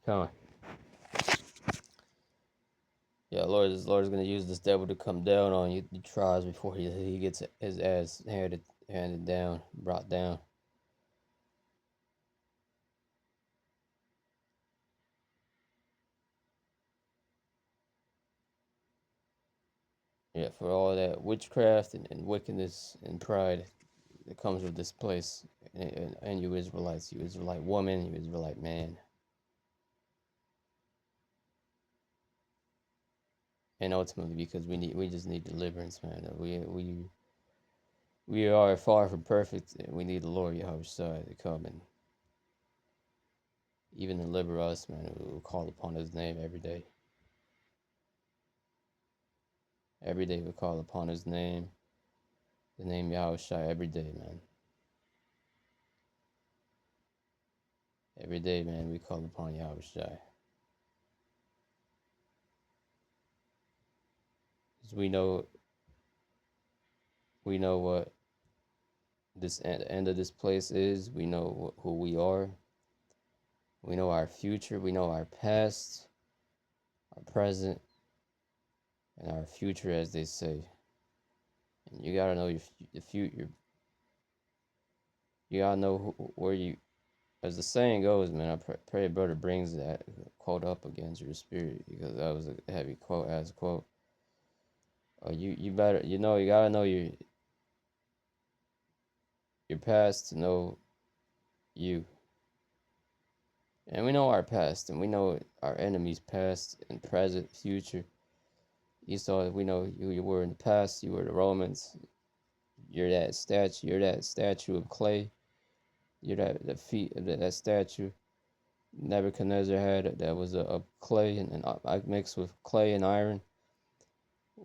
Come on. Yeah, Lord's going to use this devil to come down on you, the trials, before he gets his ass handed down, brought down. Yeah, for all that witchcraft and wickedness and pride that comes with this place, and you Israelites, you Israelite woman, you Israelite man. And ultimately, because we just need deliverance, man. We are far from perfect, and we need the Lord Yahushua to come and even deliver us, man. We will call upon his name every day. Every day we call upon his name, the name Yahushua, every day, man. Every day, man, we call upon Yahushua. 'Cause we know what this end of this place is. We know who we are. We know our future. We know our past, our present, and our future, as they say. And you gotta know the future. You gotta know where you, as the saying goes, man. I pray a brother brings that quote up against your spirit, because that was a heavy quote. As quote, you better, you gotta know your past to know you. And we know our past, and we know our enemies' past and present, future. Esau, we know you were in the past. You were the Romans. You're that statue. You're that statue of clay. You're the feet of that statue Nebuchadnezzar had, that was a clay and mixed with clay and iron.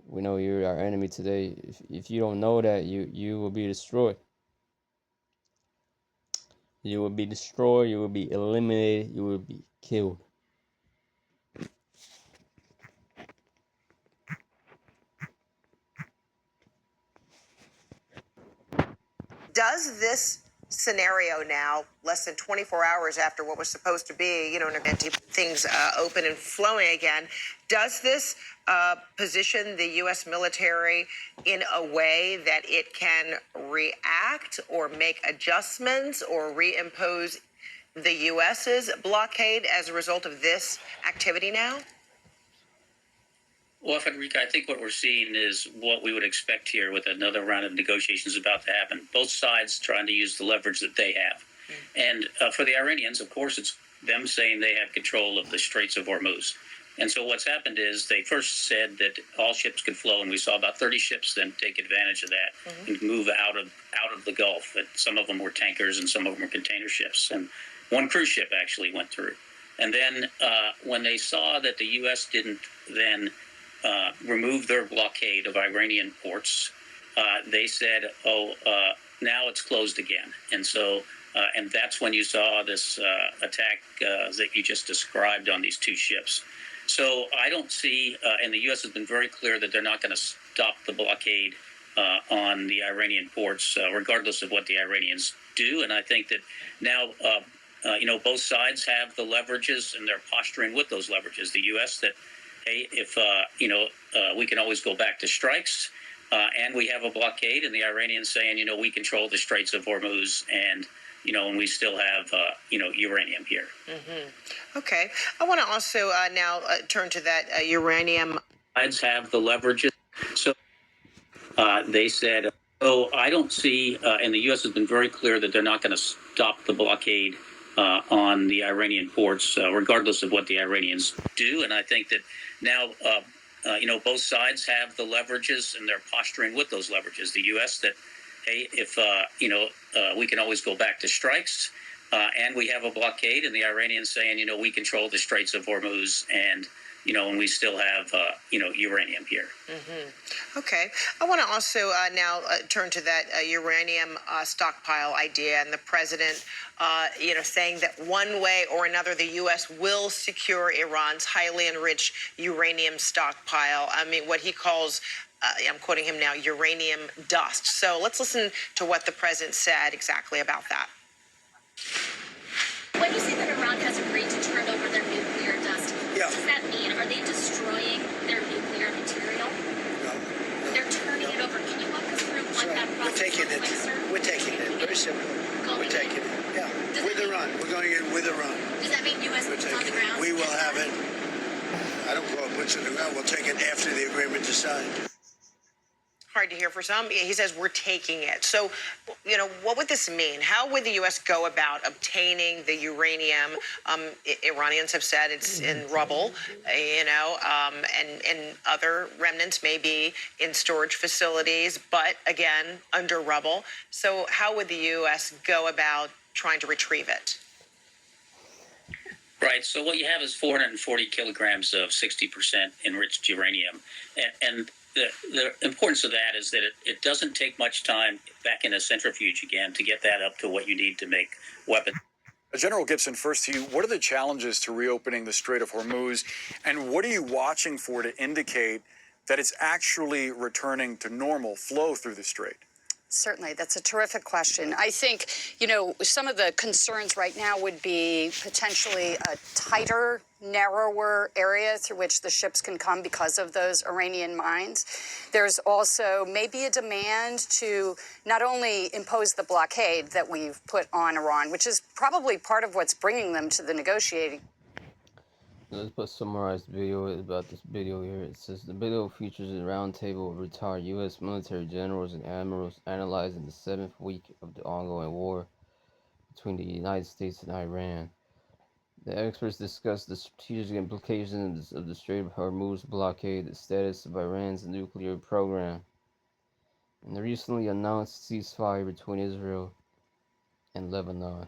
We know you're our enemy today. If you don't know that, you will be destroyed. You will be destroyed. You will be eliminated. You will be killed. Does this scenario now, less than 24 hours after what was supposed to be, an event to keep things open and flowing again, does this position the U.S. military in a way that it can react or make adjustments or reimpose the U.S.'s blockade as a result of this activity now? Well, Federica, I think what we're seeing is what we would expect here with another round of negotiations about to happen. Both sides trying to use the leverage that they have. And for the Iranians, of course, it's them saying they have control of the Straits of Hormuz. And so what's happened is they first said that all ships could flow, and we saw about 30 ships then take advantage of that and move out of the Gulf. And some of them were tankers and some of them were container ships. And one cruise ship actually went through. And then when they saw that the U.S. didn't then remove their blockade of Iranian ports, they said, now it's closed again. And so, and that's when you saw this attack that you just described on these two ships. So I don't see, and the U.S. has been very clear that they're not going to stop the blockade on the Iranian ports, regardless of what the Iranians do. And I think that now, both sides have the leverages, and they're posturing with those leverages. The U.S. that, hey, if, we can always go back to strikes, and we have a blockade, and the Iranians saying, we control the Straits of Hormuz, and, and we still have, uranium here. Okay. I want to also now turn to that uranium. Sides have the leverages. So they said, I don't see, and the U.S. has been very clear that they're not going to stop the blockade on the Iranian ports, regardless of what the Iranians do. And I think that now, both sides have the leverages, and they're posturing with those leverages. The U.S. that, hey, if, we can always go back to strikes, and we have a blockade, and the Iranians saying, we control the Straits of Hormuz, and, and we still have, uranium here. Okay. I want to also now turn to that uranium stockpile idea, and the president, saying that one way or another, the U.S. will secure Iran's highly enriched uranium stockpile. I mean, what he calls, I'm quoting him now, uranium dust. So let's listen to what the president said exactly about that. When you say that Iran has agreed to turn over their nuclear dust, Yeah. what does that mean? Are they destroying their nuclear material? No. They're turning it over. Can you walk us through what that process looks like, sir? We're taking it. Very simple. We're taking it. Yeah. With Iran. We're going in with Iran. Does that mean U.S. We're boots on the taking ground? it. We will have it. I don't call it boots on the ground. We'll take it after the agreement is signed. Hard to hear for some. He says we're taking it. So, what would this mean? How would the U.S. go about obtaining the uranium? Iranians have said it's in rubble, and other remnants may be in storage facilities, but again, under rubble. So how would the U.S. go about trying to retrieve it? Right. So what you have is 440 kilograms of 60% enriched uranium. And the importance of that is that it doesn't take much time back in a centrifuge again to get that up to what you need to make weapons. General Gibson, first to you, what are the challenges to reopening the Strait of Hormuz, and what are you watching for to indicate that it's actually returning to normal flow through the strait? Certainly, that's a terrific question. I think, some of the concerns right now would be potentially a tighter, narrower area through which the ships can come because of those Iranian mines. There's also maybe a demand to not only impose the blockade that we've put on Iran, which is probably part of what's bringing them to the negotiating. Let's put summarized video about this video here. It says the video features a roundtable of retired U.S. military generals and admirals analyzing the 7th week of the ongoing war between the United States and Iran. The experts discussed the strategic implications of the Strait of Hormuz blockade, the status of Iran's nuclear program, and the recently announced ceasefire between Israel and Lebanon.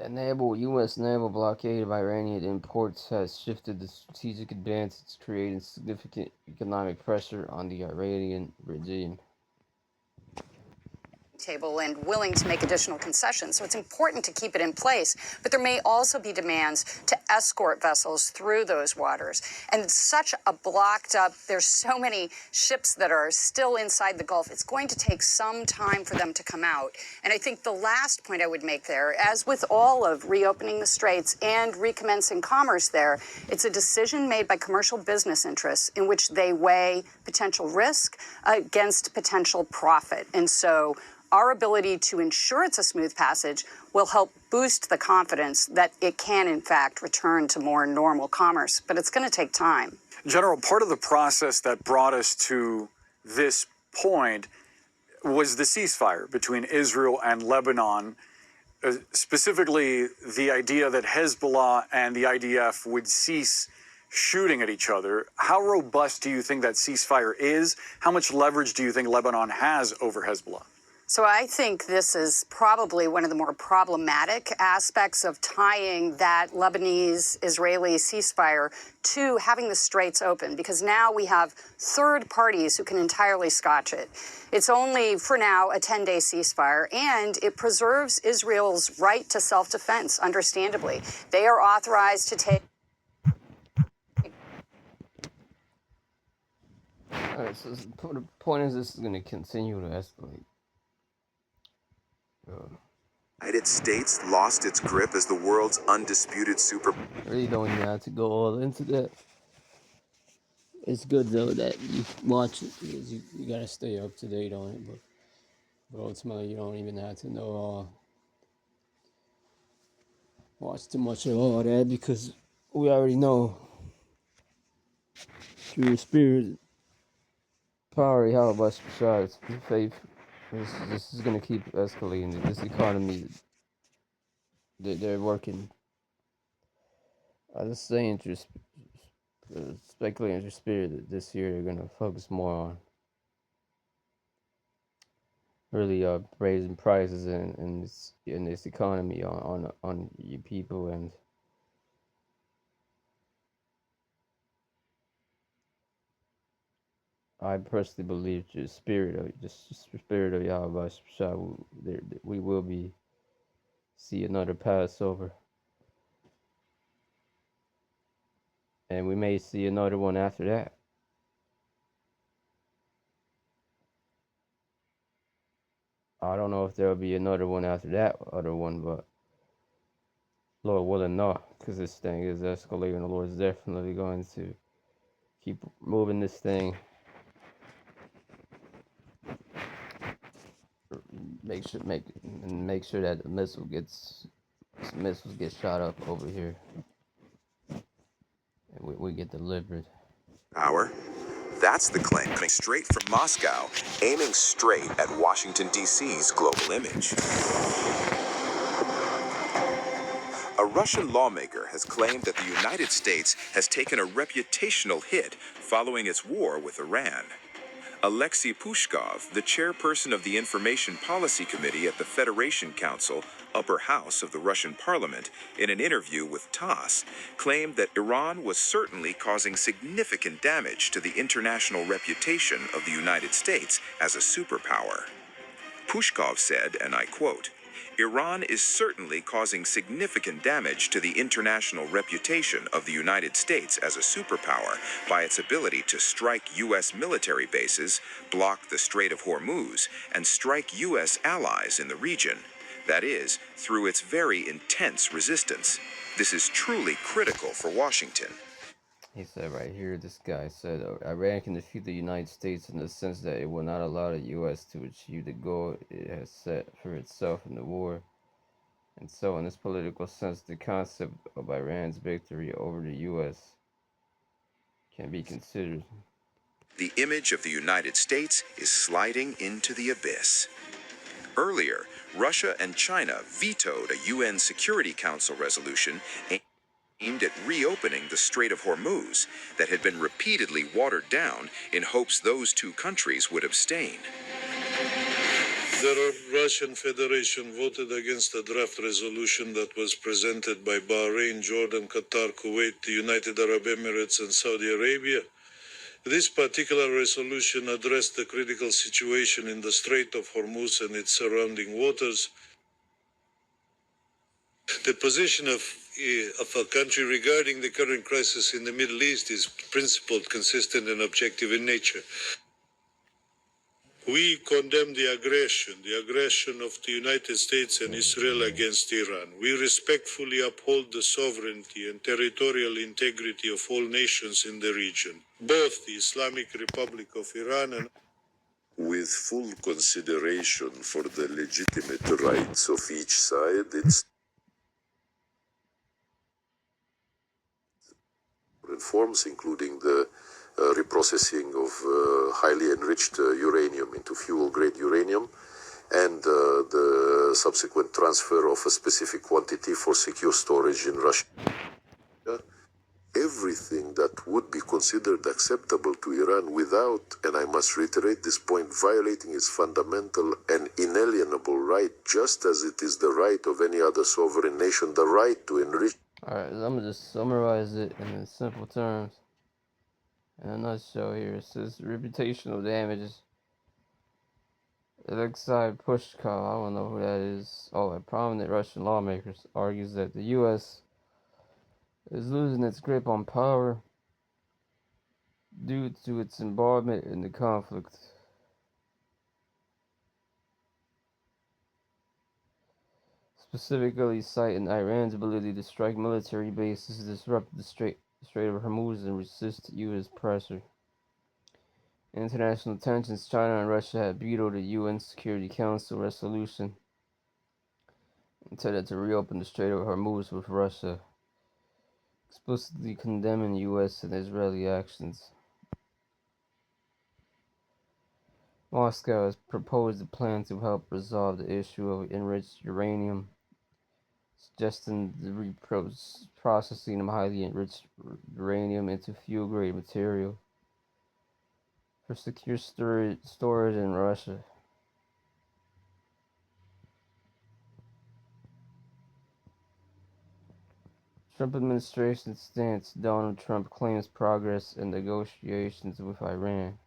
The U.S. naval blockade of Iranian imports has shifted the strategic advantage, creating significant economic pressure on the Iranian regime. Table and willing to make additional concessions. So it's important to keep it in place, but there may also be demands to escort vessels through those waters. And such a blocked up, there's so many ships that are still inside the Gulf. It's going to take some time for them to come out. And I think the last point I would make there, as with all of reopening the straits and recommencing commerce there, it's a decision made by commercial business interests in which they weigh potential risk against potential profit. And so our ability to ensure it's a smooth passage will help boost the confidence that it can, in fact, return to more normal commerce. But it's going to take time. General, part of the process that brought us to this point was the ceasefire between Israel and Lebanon, specifically the idea that Hezbollah and the IDF would cease shooting at each other. How robust do you think that ceasefire is? How much leverage do you think Lebanon has over Hezbollah? So I think this is probably one of the more problematic aspects of tying that Lebanese-Israeli ceasefire to having the straits open, because now we have third parties who can entirely scotch it. It's only, for now, a 10-day ceasefire, and it preserves Israel's right to self-defense, understandably. They are authorized to take... All right, so the point is this is going to continue to escalate. The United States lost its grip as the world's undisputed super. Really don't even have to go all into that. It's good though that you watch it because you gotta stay up to date on it, but ultimately you don't even have to know watch too much of all that, because we already know through the spirit, power, Yahweh, besides faith. This is going to keep escalating. This economy, they're working. I just saying, just speculating your spirit that this year they're going to focus more on really raising prices in this economy on you people, and I personally believe the spirit of Yahweh, we will see another Passover, and we may see another one after that. I don't know if there'll be another one after that other one, but Lord willing, no, because this thing is escalating. The Lord is definitely going to keep moving this thing. Make sure that the missiles get shot up over here, and we get delivered. Power. That's the claim, coming straight from Moscow, aiming straight at Washington, D.C.'s global image. A Russian lawmaker has claimed that the United States has taken a reputational hit following its war with Iran. Alexei Pushkov, the chairperson of the Information Policy Committee at the Federation Council, upper house of the Russian parliament, in an interview with TASS, claimed that Iran was certainly causing significant damage to the international reputation of the United States as a superpower. Pushkov said, and I quote, "Iran is certainly causing significant damage to the international reputation of the United States as a superpower by its ability to strike U.S. military bases, block the Strait of Hormuz, and strike U.S. allies in the region. That is, through its very intense resistance. This is truly critical for Washington." He said right here, this guy said, Iran can defeat the United States in the sense that it will not allow the U.S. to achieve the goal it has set for itself in the war. And so, in this political sense, the concept of Iran's victory over the U.S. can be considered. The image of the United States is sliding into the abyss. Earlier, Russia and China vetoed a UN Security Council resolution aimed at reopening the Strait of Hormuz that had been repeatedly watered down in hopes those two countries would abstain. The Russian Federation voted against a draft resolution that was presented by Bahrain, Jordan, Qatar, Kuwait, the United Arab Emirates, and Saudi Arabia. This particular resolution addressed the critical situation in the Strait of Hormuz and its surrounding waters. The position of a country regarding the current crisis in the Middle East is principled, consistent, and objective in nature. We condemn the aggression of the United States and Israel against Iran. We respectfully uphold the sovereignty and territorial integrity of all nations in the region, both the Islamic Republic of Iran and with full consideration for the legitimate rights of each side. It's reforms, including the reprocessing of highly enriched uranium into fuel-grade uranium, and the subsequent transfer of a specific quantity for secure storage in Russia. Everything that would be considered acceptable to Iran without, and I must reiterate this point, violating its fundamental and inalienable right, just as it is the right of any other sovereign nation, the right to enrich. Alright, I'm going to just summarize it in simple terms. In a nutshell here, it says reputational damages. Alexei Pushkov, I don't know who that is. Oh, a prominent Russian lawmaker argues that the U.S. is losing its grip on power due to its involvement in the conflict. Specifically citing Iran's ability to strike military bases, disrupt the Strait of Hormuz, and resist U.S. pressure. In international tensions, China and Russia have vetoed a UN Security Council resolution intended to reopen the Strait of Hormuz, with Russia explicitly condemning U.S. and Israeli actions. Moscow has proposed a plan to help resolve the issue of enriched uranium, suggesting the reprocessing of highly enriched uranium into fuel-grade material for secure storage in Russia. Trump administration stance: Donald Trump claims progress in negotiations with Iran.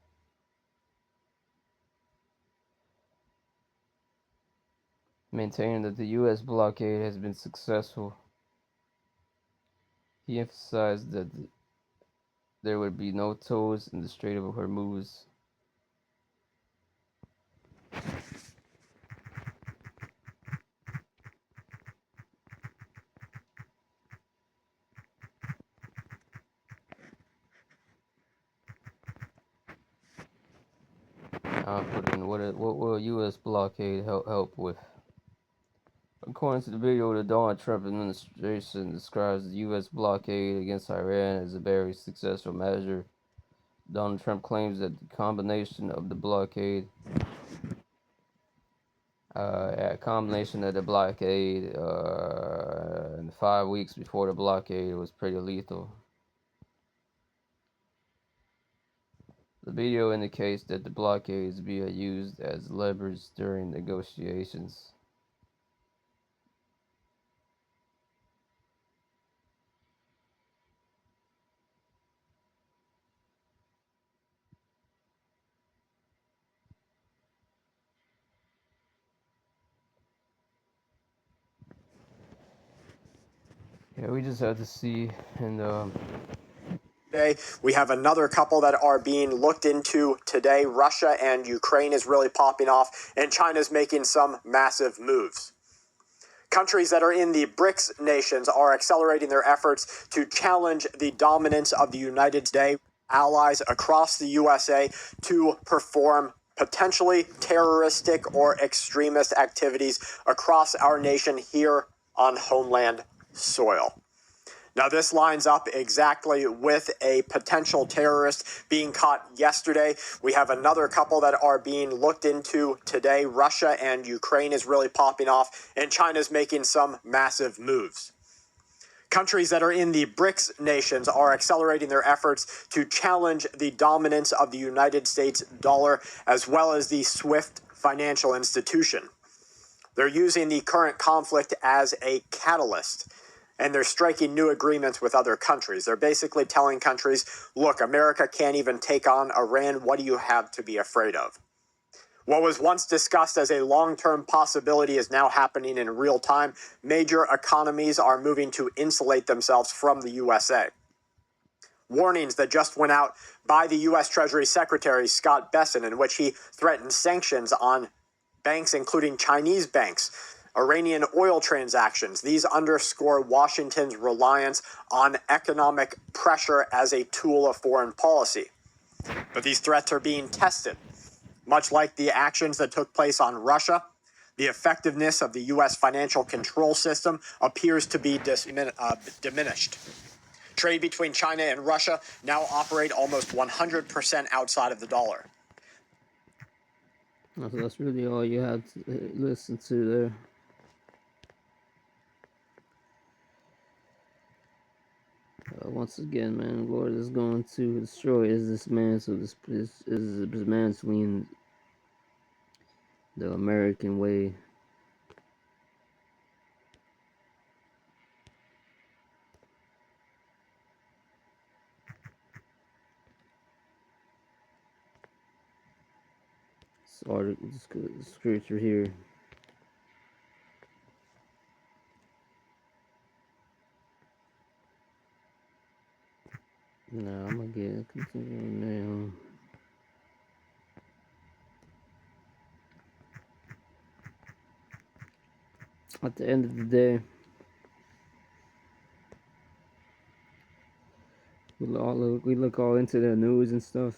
Maintaining that the U.S. blockade has been successful, he emphasized that there would be no tolls in the Strait of Hormuz. I'll put in what will U.S. blockade help with? According to the video, the Donald Trump administration describes the U.S. blockade against Iran as a very successful measure. Donald Trump claims that the combination of the blockade and 5 weeks before the blockade was pretty lethal. The video indicates that the blockades be used as leverage during negotiations. Yeah, we just have to see, and today. We have another couple that are being looked into today. Russia and Ukraine is really popping off, and China's making some massive moves. Countries that are in the BRICS nations are accelerating their efforts to challenge the dominance of the United States, allies across the USA, to perform potentially terroristic or extremist activities across our nation here on homeland soil. Now, this lines up exactly with a potential terrorist being caught yesterday. We have another couple that are being looked into today. Russia and Ukraine is really popping off, and China's making some massive moves. Countries that are in the BRICS nations are accelerating their efforts to challenge the dominance of the United States dollar, as well as the SWIFT financial institution. They're using the current conflict as a catalyst, and they're striking new agreements with other countries. They're basically telling countries, look, America can't even take on Iran. What do you have to be afraid of? What was once discussed as a long-term possibility is now happening in real time. Major economies are moving to insulate themselves from the USA. Warnings that just went out by the U.S. Treasury Secretary Scott Bessent, in which he threatened sanctions on banks, including Chinese banks, Iranian oil transactions. These underscore Washington's reliance on economic pressure as a tool of foreign policy. But these threats are being tested. Much like the actions that took place on Russia, the effectiveness of the U.S. financial control system appears to be diminished. Trade between China and Russia now operate almost 100% outside of the dollar. so that's really all you have to listen to there. Once again, man, Lord is going to destroy this man, so this is dismantling the American way. Sorry, the scripture here. Now I'm gonna continue now. At the end of the day, we look all into the news and stuff.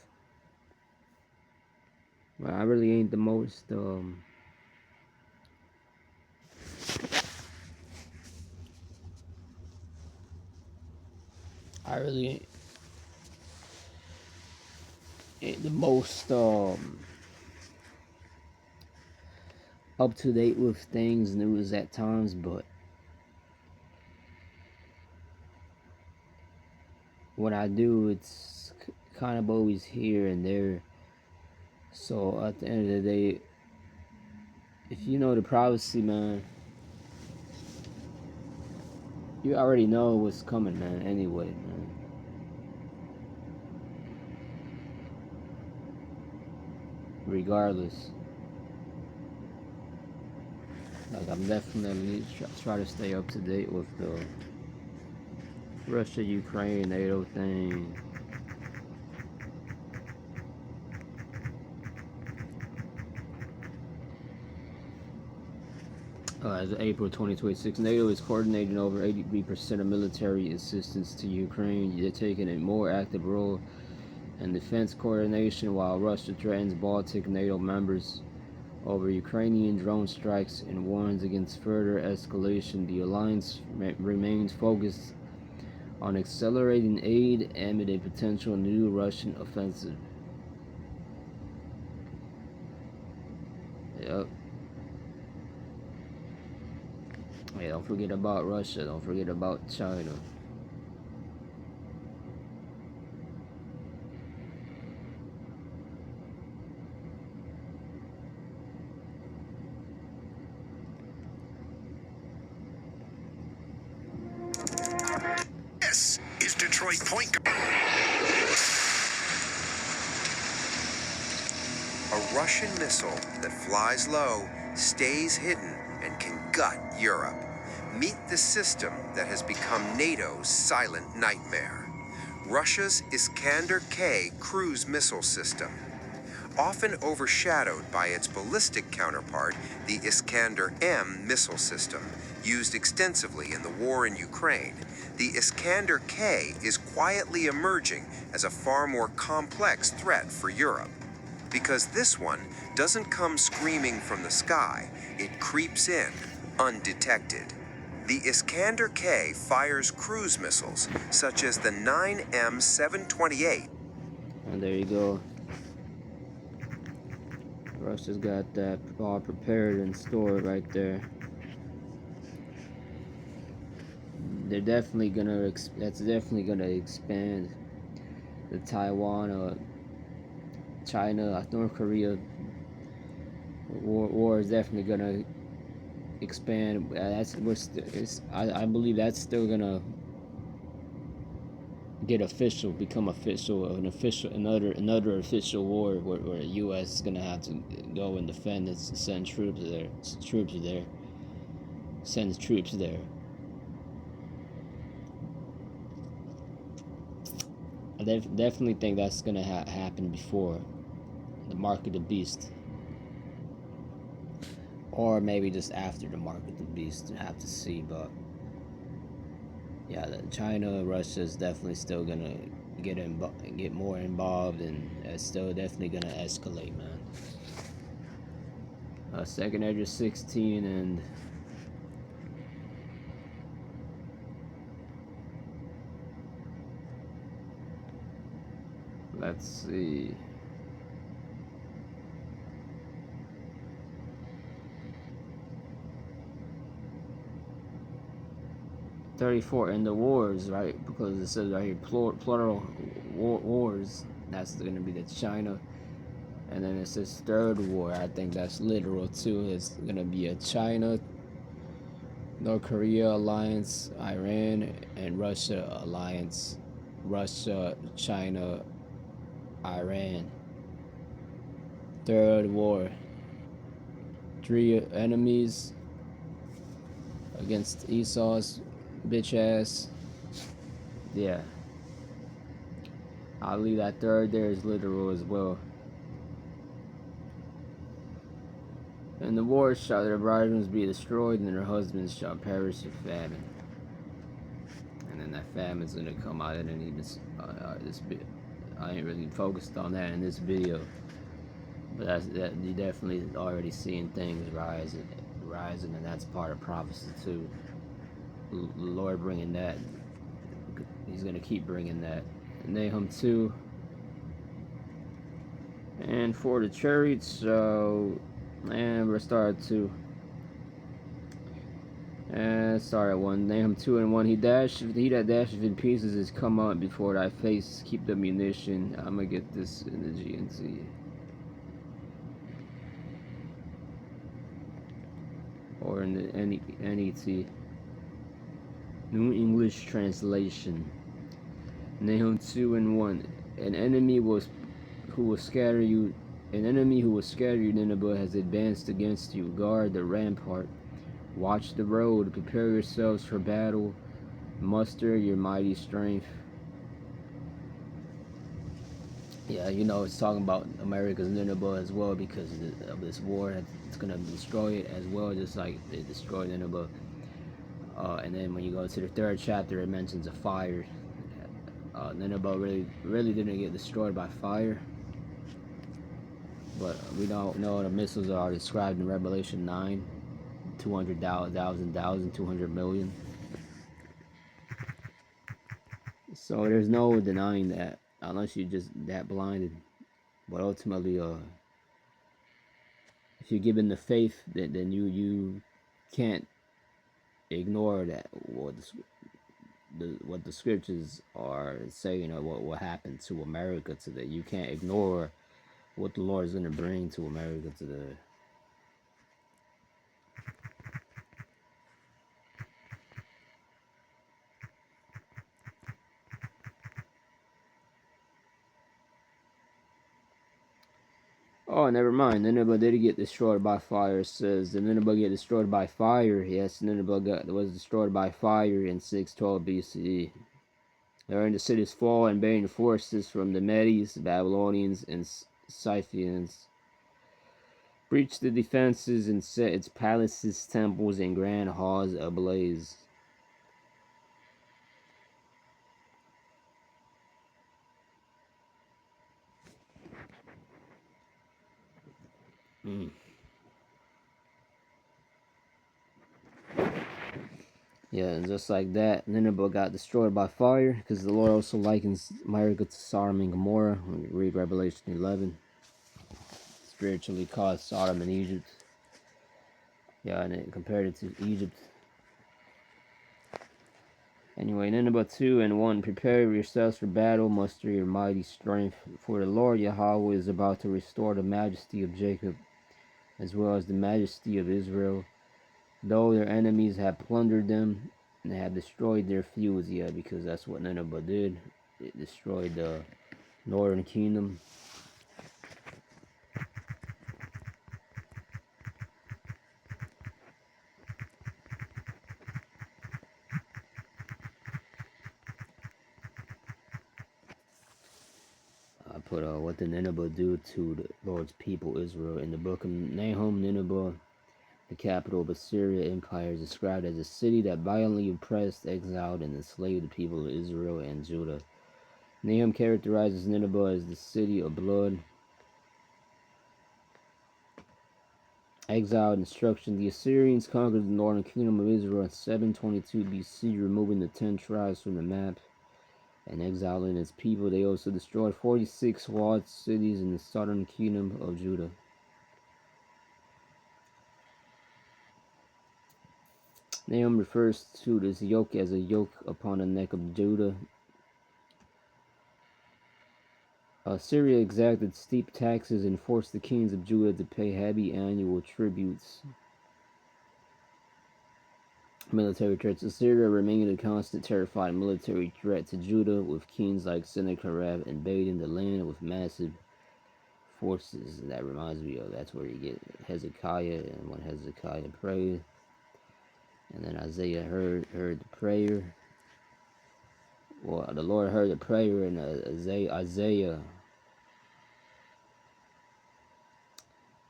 But I really ain't the most I really ain't the most up to date with things, news at times, but when I do, it's kind of always here and there. So at the end of the day, if you know the privacy, man, you already know what's coming, man, anyway, man. Regardless. Like, I'm definitely try to stay up to date with the Russia-Ukraine NATO thing. As of April 2026, NATO is coordinating over 83% of military assistance to Ukraine. They're taking a more active role in defense coordination, while Russia threatens Baltic NATO members over Ukrainian drone strikes and warns against further escalation. The alliance remains focused on accelerating aid amid a potential new Russian offensive. Yep. Hey, don't forget about Russia. Don't forget about China. Detroit point guard. A Russian missile that flies low, stays hidden, and can gut Europe. Meet the system that has become NATO's silent nightmare. Russia's Iskander-K cruise missile system. Often overshadowed by its ballistic counterpart, the Iskander-M missile system, used extensively in the war in Ukraine, the Iskander-K is quietly emerging as a far more complex threat for Europe. Because this one doesn't come screaming from the sky, it creeps in, undetected. The Iskander-K fires cruise missiles, such as the 9M728. And there you go. Russia's got that all prepared and stored right there. They're definitely gonna, that's definitely gonna expand the Taiwan, China, North Korea war is definitely gonna expand. I believe that's still gonna get official, become official, another official war where the U.S. is gonna have to go and defend it, send troops there, sends troops there. I definitely think that's gonna happen before the Mark of the Beast, or maybe just after the Mark of the Beast. We'll have to see, but yeah, China, Russia is definitely still gonna get more involved, and it's still definitely gonna escalate, man. Second Edge 16, and let's see. '34 in the wars, right? Because it says right here plural wars. That's gonna be the China, and then it says third war. I think that's literal too. It's gonna be a China, North Korea alliance, Iran, and Russia alliance. Russia, China, Iran. Third war. 3 enemies against Esau's bitch ass. Yeah. I'll leave that third there is literal as well. And the war shall their bridegrooms be destroyed, and their husbands shall perish of famine. And then that famine's gonna come out. I didn't even this bit. I ain't really focused on that in this video, but you definitely already seeing things rising, and that's part of prophecy too. The Lord bringing that. He's gonna keep bringing that. Nahum 2. And for the chariots, so, and we're started 2. And start at 1. Nahum 2 and 1. He that dashes in pieces is come up before thy face. Keep the munition. I'm gonna get this in the GNC. Or in the NET. New English Translation. Nahum 2 and 1. An enemy who will scatter you, Nineveh, has advanced against you. Guard the rampart. Watch the road. Prepare yourselves for battle. Muster your mighty strength. Yeah, you know, it's talking about America's Nineveh as well, because of this war. It's going to destroy it as well, just like they destroyed Nineveh. And then when you go to the 3rd chapter, it mentions a fire. Nineveh really didn't get destroyed by fire, but we don't know the missiles are described in Revelation 9, 200,000, 200 million. So there's no denying that, unless you're just that blinded. But ultimately, if you're given the faith, then you can't ignore that what the scriptures are saying, or what will happen to America today. You can't ignore what the Lord is going to bring to America today. Oh, never mind. Nineveh did get destroyed by fire. It says the Nineveh get destroyed by fire. Yes, Nineveh was destroyed by fire in 612 BCE. During the city's fall, invading forces from the Medes, Babylonians, and Scythians breached the defenses and set its palaces, temples, and grand halls ablaze. Yeah, and just like that, Nineveh got destroyed by fire, because the Lord also likens America to Sodom and Gomorrah. When you read Revelation 11, spiritually caused Sodom and Egypt. Yeah, and it compared it to Egypt. Anyway, Nineveh 2:1, prepare yourselves for battle, muster your mighty strength, for the Lord Yahweh is about to restore the majesty of Jacob, as well as the majesty of Israel, though their enemies have plundered them and have destroyed their fields. Yeah, because that's what Nineveh did. It destroyed the northern kingdom. I put what did Nineveh do to the Lord's people Israel? In the book of Nahum, Nineveh, the capital of Assyria Empire, is described as a city that violently oppressed, exiled, and enslaved the people of Israel and Judah. Nahum characterizes Nineveh as the city of blood, exile, and destruction. The Assyrians conquered the northern kingdom of Israel in 722 BC, removing the 10 tribes from the map and exiling its people. They also destroyed 46 walled cities in the southern kingdom of Judah. Nahum refers to this yoke as a yoke upon the neck of Judah. Assyria exacted steep taxes and forced the kings of Judah to pay heavy annual tributes. Military threats. Assyria remained a constant, terrifying military threat to Judah, with kings like Sennacherib invading the land with massive forces. That reminds me of, that's where you get Hezekiah, and when Hezekiah prayed, and then Isaiah heard the prayer. Well, the Lord heard the prayer, and Isaiah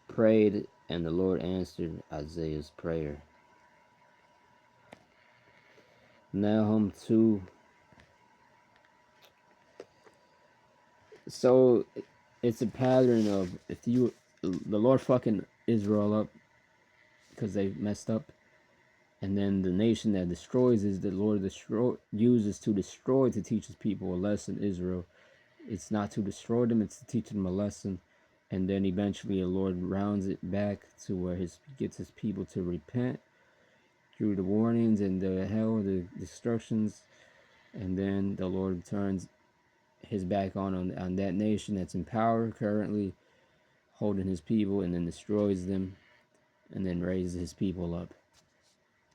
prayed, and the Lord answered Isaiah's prayer. Nahum 2. So it's a pattern of, if the Lord fucking Israel up because they messed up, and then the nation that destroys is the Lord uses to destroy to teach his people a lesson. Israel, it's not to destroy them, it's to teach them a lesson. And then eventually the Lord rounds it back to where he gets his people to repent through the warnings and the hell, the destructions, and then the Lord turns his back on that nation that's in power currently, holding his people, and then destroys them, and then raises his people up.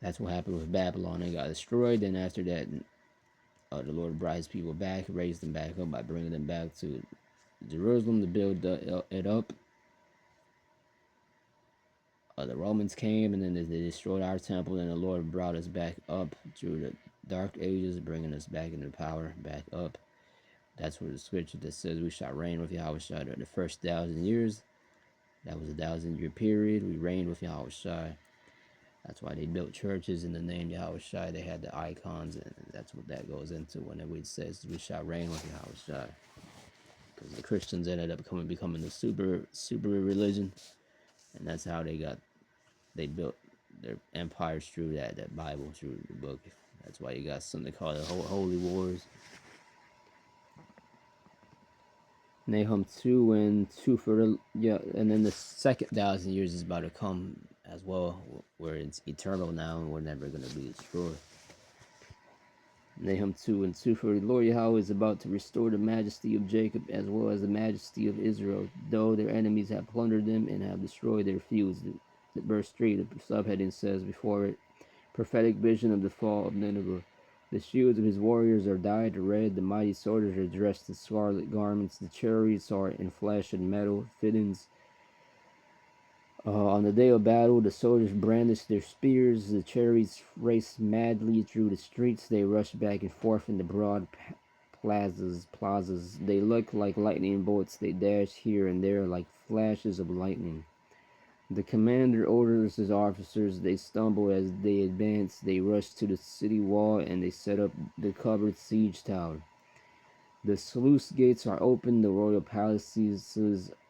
That's what happened with Babylon. They got destroyed, and after that, the Lord brought his people back, raised them back up by bringing them back to Jerusalem to build it up. The Romans came, and then they destroyed our temple, and the Lord brought us back up through the dark ages, bringing us back into power, back up. That's where the scripture that says we shall reign with Yahushua during the first 1,000 years. That was a 1,000-year period. We reigned with Yahushua. That's why they built churches in the name Yahushua. They had the icons, and that's what that goes into whenever it says we shall reign with Yahushua. Because the Christians ended up becoming the super religion, and that's how they built their empires through that Bible, through the book. That's why you got something called the Holy Wars. Nahum 2 and 2 for the, and then the second 1,000 years is about to come as well, where it's eternal now and we're never going to be destroyed. Nahum 2 and 2, for the Lord Yahweh is about to restore the majesty of Jacob as well as the majesty of Israel, though their enemies have plundered them and have destroyed their fields. The verse 3, the subheading says before it, prophetic vision of the fall of Nineveh. The shields of his warriors are dyed red, the mighty soldiers are dressed in scarlet garments, the chariots are in flesh and metal fittings, On the day of battle, the soldiers brandished their spears, the chariots raced madly through the streets, they rushed back and forth in the broad plazas. They looked like lightning bolts, they dashed here and there like flashes of lightning. The commander orders his officers, they stumbled as they advanced, they rushed to the city wall and they set up the covered siege tower. The sluice gates are open, the royal palaces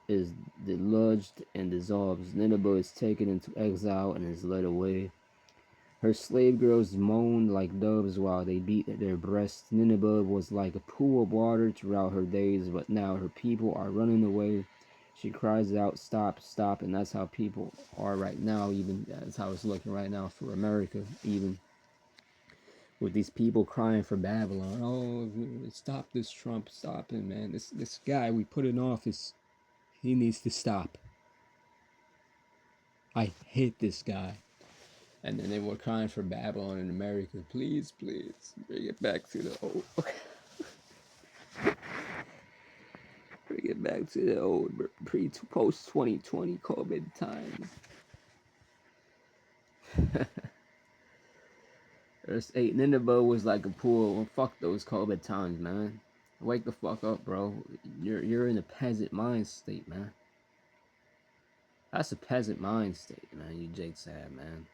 is deluged and dissolves. Nineveh is taken into exile and is led away. Her slave girls moan like doves while they beat their breasts. Nineveh was like a pool of water throughout her days, but now her people are running away. She cries out, stop, stop, and that's how people are right now, even that's how it's looking right now for America, even with these people crying for Babylon. Oh, stop this Trump, stop him, man. This guy we put in office, he needs to stop. I hate this guy. And then they were crying for Babylon in America. Please, please, bring it back to the old. Bring it back to the old post 2020 COVID times. Verse 8, Nineveh was like a pool. Well, fuck those COVID times, man. Wake the fuck up, bro. You're in a peasant mind state, man. That's a peasant mind state, man. You Jakes have, man.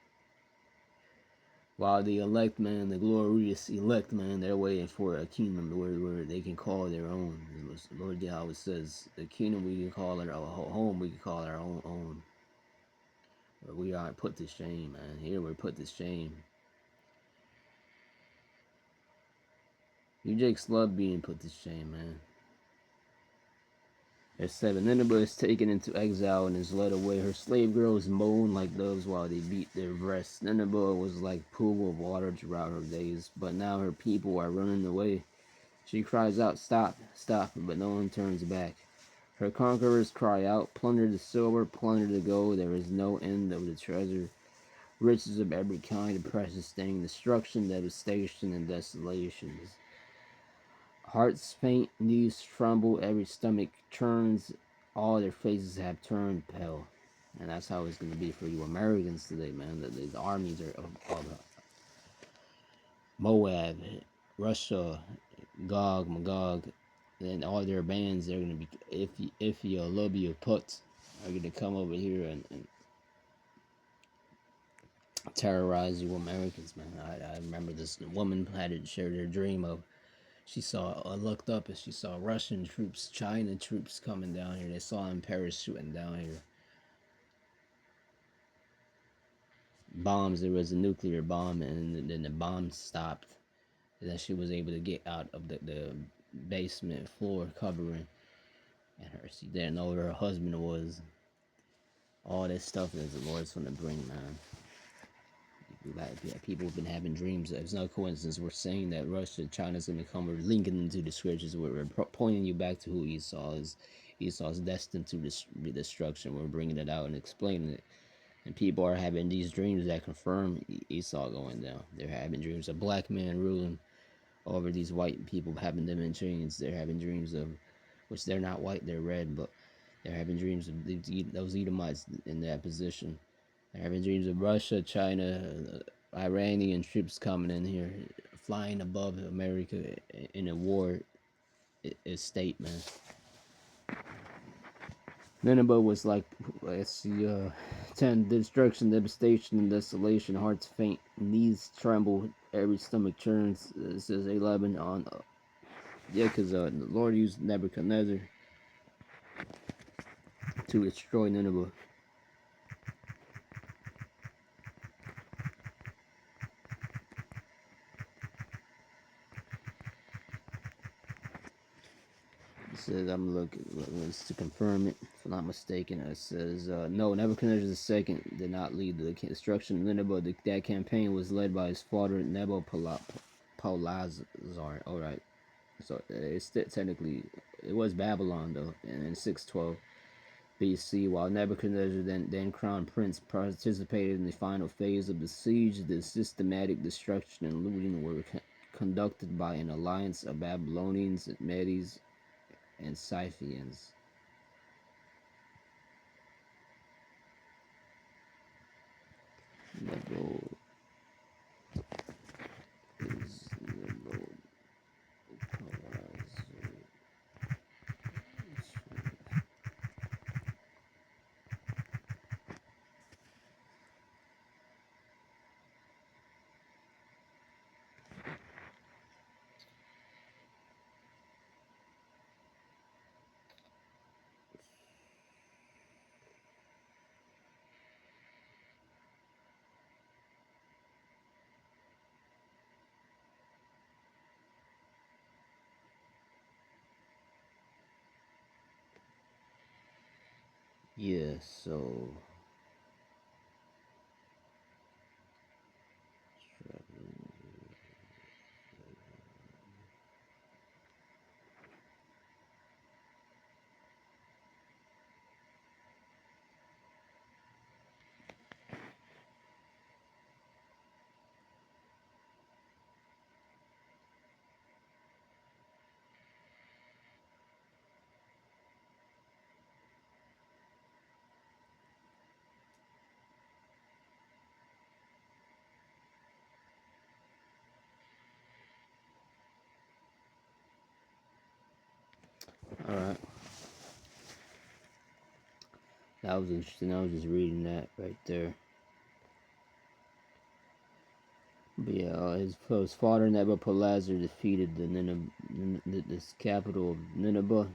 While the elect, man, the glorious elect, man, they're waiting for a kingdom where they can call their own. Lord Yahweh says, the kingdom we can call it our home, we can call it our own. But we aren't put to shame, man. Here we're put to shame. You Jakes love being put to shame, man. Verse 7, Nineveh is taken into exile and is led away. Her slave girls moan like doves while they beat their breasts. Nineveh was like a pool of water throughout her days, but now her people are running away. She cries out, stop, stop, but no one turns back. Her conquerors cry out, plunder the silver, plunder the gold, there is no end of the treasure. Riches of every kind of precious thing, destruction, devastation, and desolations. Hearts faint, knees tremble, every stomach churns, all their faces have turned pale. And that's how it's going to be for you Americans today, man. The armies of Moab, Russia, Gog, Magog, and all their bands, they're going to be, if you love your puts, are going to come over here and terrorize you Americans, man. I remember this woman had shared her dream of, she looked up and she saw Russian troops, China troops coming down here. They saw them parachuting down here. Bombs, there was a nuclear bomb, and then the bomb stopped. And then she was able to get out of the basement floor covering. And she didn't know where her husband was. All this stuff is the Lord's going to bring, man. People have been having dreams. It's no coincidence we're saying that Russia, China's going to come. We're linking into the scriptures. We're pointing you back to who Esau is. Esau is destined to destruction. We're bringing it out and explaining it. And people are having these dreams that confirm Esau going down. They're having dreams of black men ruling over these white people, having them in chains. They're having dreams of, which they're not white, they're red, but they're having dreams of those Edomites in that position. They're having dreams of Russia, China, Iranian troops coming in here, flying above America in a war state, man. Nineveh was like, let's see, 10, destruction, devastation, and desolation, hearts faint, knees tremble, every stomach churns. It says 11 on, because the Lord used Nebuchadnezzar to destroy Nineveh. It says, I'm looking to confirm it, if I'm not mistaken. It says, no, Nebuchadnezzar II did not lead the destruction of Nineveh. That campaign was led by his father, Nabopolassar. Alright. So it's technically, it was Babylon, though, in 612 BC, while Nebuchadnezzar, then crown prince, participated in the final phase of the siege. The systematic destruction and looting were conducted by an alliance of Babylonians, Medes, and Scythians. Level is level equalizer. Yeah, so alright. That was interesting. I was just reading that right there. But yeah, his father Nebuchadnezzar defeated the this capital of Nineveh.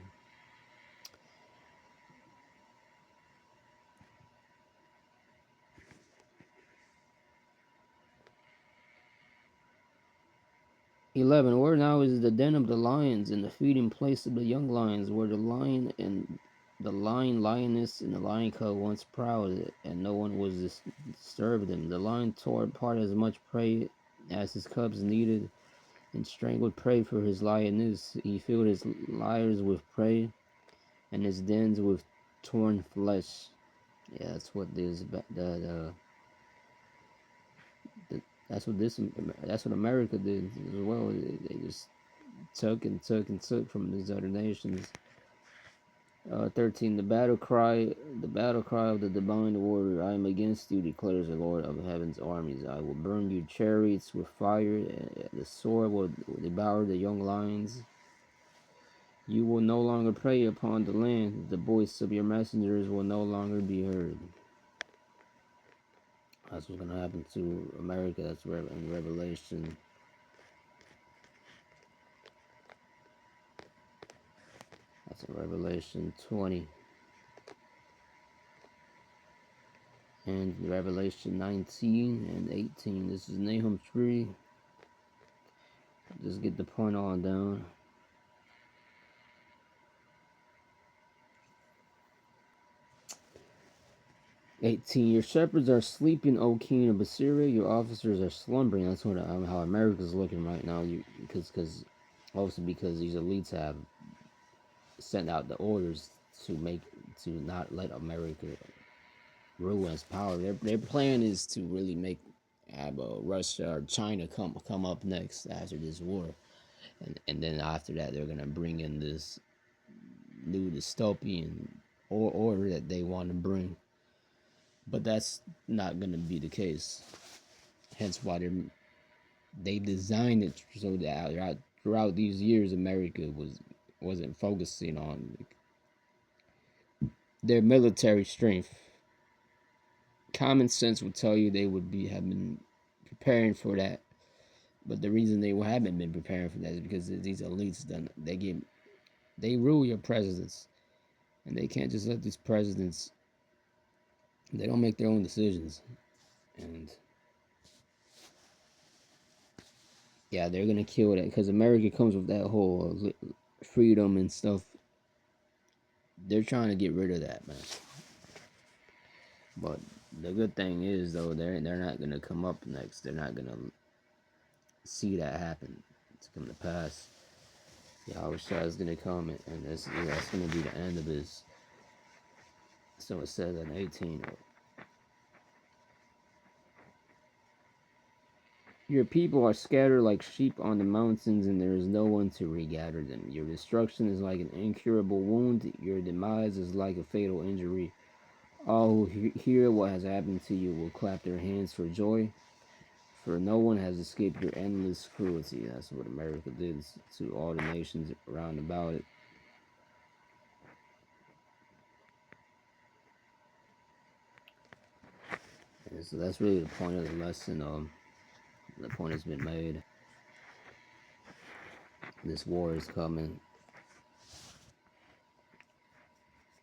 Where now is the den of the lions and the feeding place of the young lions, where the lion and the lioness and the lion cub once prowled, and no one was disturbed them. The lion tore apart as much prey as his cubs needed, and strangled prey for his lioness. He filled his lairs with prey, and his dens with torn flesh. Yeah, that's what this that's what America did as well. They just took and took and took from these other nations. 13. The battle cry of the divine order. I am against you, declares the Lord of heaven's armies. I will burn your chariots with fire. The sword will devour the young lions. You will no longer prey upon the land. The voice of your messengers will no longer be heard. That's what's going to happen to America. That's in Revelation. That's in Revelation 20. And Revelation 19 and 18. This is Nahum 3. Just get the point on down. Your shepherds are sleeping, O king of Assyria. Your officers are slumbering. That's what how America's looking right now. Because these elites have sent out the orders to not let America rule as power. Their plan is to really have Russia or China come up next after this war, and then after that they're gonna bring in this new dystopian order that they want to bring. But that's not gonna be the case. Hence why they designed it so that throughout these years America wasn't focusing on their military strength. Common sense would tell you they would have been preparing for that, but the reason they haven't been preparing for that is because these elites they rule your presidents, and they can't just let these presidents. They don't make their own decisions, and yeah, they're gonna kill that because America comes with that whole freedom and stuff. They're trying to get rid of that, man. But the good thing is, though, they're not gonna come up next. They're not gonna see that happen to come to pass. Yahushua is gonna come, and that's gonna be the end of this. So it says in 18. Your people are scattered like sheep on the mountains, and there is no one to regather them. Your destruction is like an incurable wound. Your demise is like a fatal injury. All who hear what has happened to you will clap their hands for joy, for no one has escaped your endless cruelty. That's what America did to all the nations around about it. And so that's really the point of the lesson. The point has been made. This war is coming.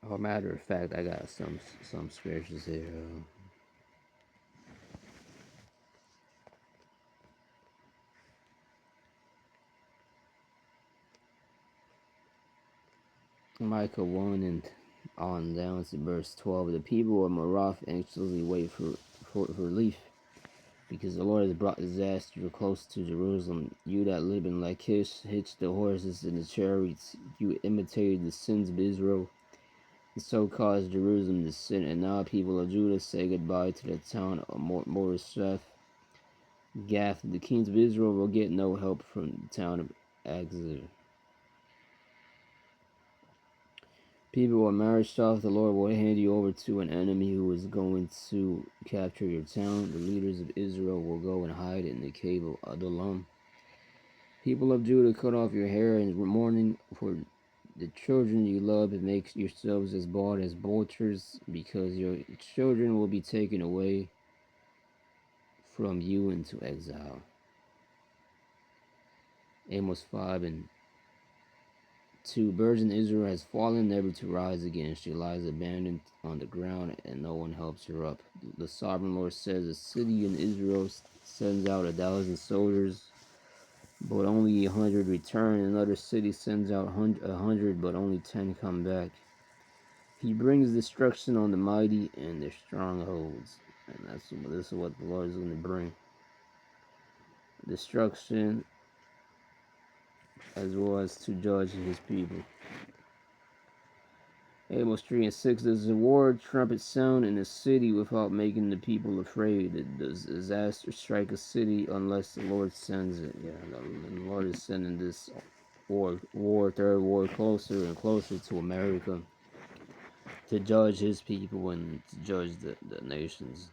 As a matter of fact, I got some scriptures here. Micah 1 and on down to verse 12. The people of Marath anxiously wait for relief, because the Lord has brought disaster close to Jerusalem. You that live in Lachish, hitch the horses and the chariots. You imitated the sins of Israel, and so caused Jerusalem to sin. And now, people of Judah, say goodbye to the town of Moresheth. Gath, the kings of Israel, will get no help from the town of Agzib. People of Marishah, the Lord will hand you over to an enemy who is going to capture your town. The leaders of Israel will go and hide in the cave of Adullam. People of Judah, cut off your hair in mourning for the children you love, and make yourselves as bald as vultures, because your children will be taken away from you into exile. Amos 5 and 2. Virgin Israel has fallen, never to rise again. She lies abandoned on the ground, and no one helps her up. The sovereign Lord says, a city in Israel sends out 1,000 soldiers, but only 100 return. Another city sends out 100, but only 10 come back. He brings destruction on the mighty and their strongholds. And this is what the Lord is going to bring. Destruction, as well as to judge his people. Amos 3 and 6. Does the war trumpet sound in a city without making the people afraid? Does disaster strike a city unless the Lord sends it? Yeah, the Lord is sending this third war, closer and closer to America, to judge his people and to judge the nations.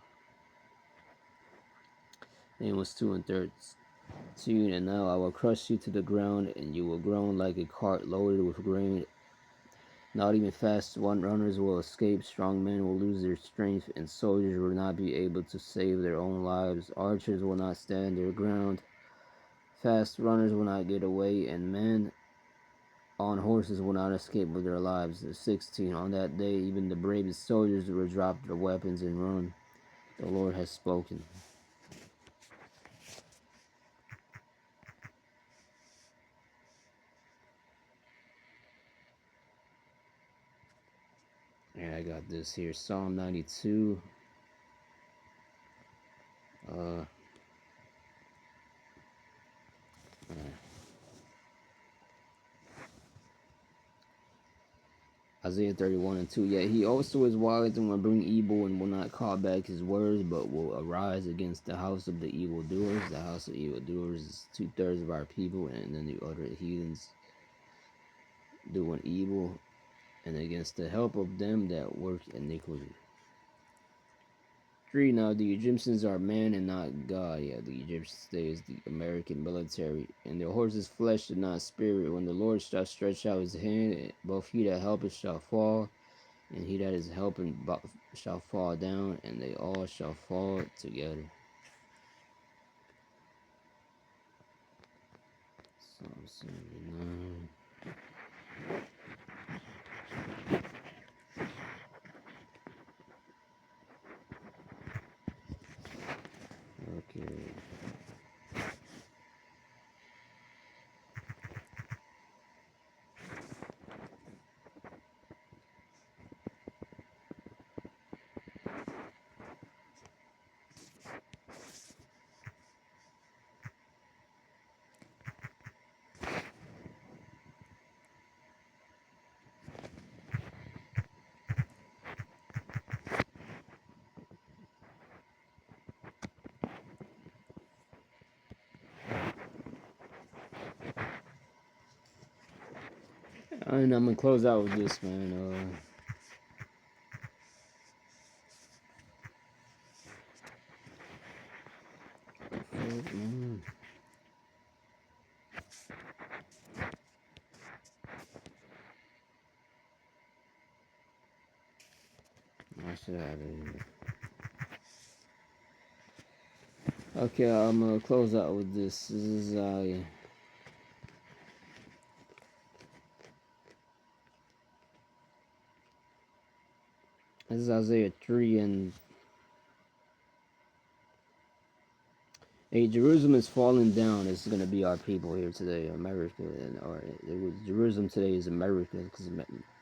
Amos 2 and 13. And now I will crush you to the ground, and you will groan like a cart loaded with grain. Not even fast runners will escape. Strong men will lose their strength, and soldiers will not be able to save their own lives. Archers will not stand their ground. Fast runners will not get away, and men on horses will not escape with their lives. 16. On that day, even the bravest soldiers will drop their weapons and run. The Lord has spoken. And I got this here, Psalm 92. Isaiah 31 and 2. Yet he also is wise and will bring evil, and will not call back his words, but will arise against the house of the evildoers. The house of evildoers is 2/3 of our people, and then the other heathens doing evil, and against the help of them that work iniquity. 3. Now the Egyptians are man and not God. Yeah, the Egyptians today is the American military. And their horses' flesh and not spirit. When the Lord shall stretch out his hand, both he that helpeth shall fall, and he that is helping shall fall down, and they all shall fall together. Psalm 79. Okay. And I'm gonna close out with this, man. I should have it. Okay, I'm gonna close out with this. This is Isaiah 3 and 8. Jerusalem is falling down. It's gonna be our people here today, America, or Jerusalem today is America, because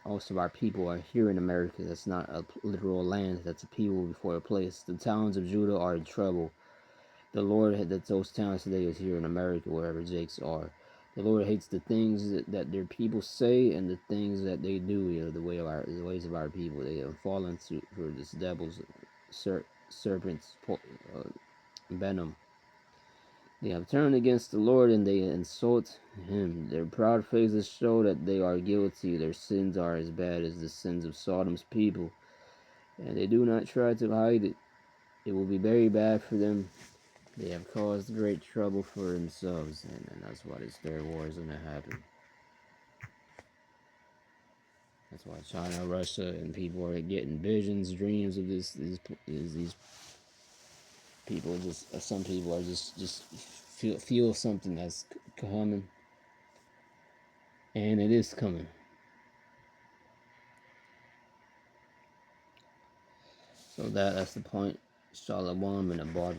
most of our people are here in America. That's not a literal land. That's a people before a place. The towns of Judah are in trouble. The Lord that those towns today is here in America, wherever Jakes are. The Lord hates the things that their people say and the things that they do. You know, the ways of our people. They have fallen for this devil's serpent's venom. They have turned against the Lord and they insult him. Their proud faces show that they are guilty. Their sins are as bad as the sins of Sodom's people, and they do not try to hide it. It will be very bad for them. They have caused great trouble for themselves, and that's why this third war is going to happen. That's why China, Russia, and people are getting visions, dreams of these people. Just some people are just feel something that's coming, and it is coming. So that's the point. Shalom and a bar.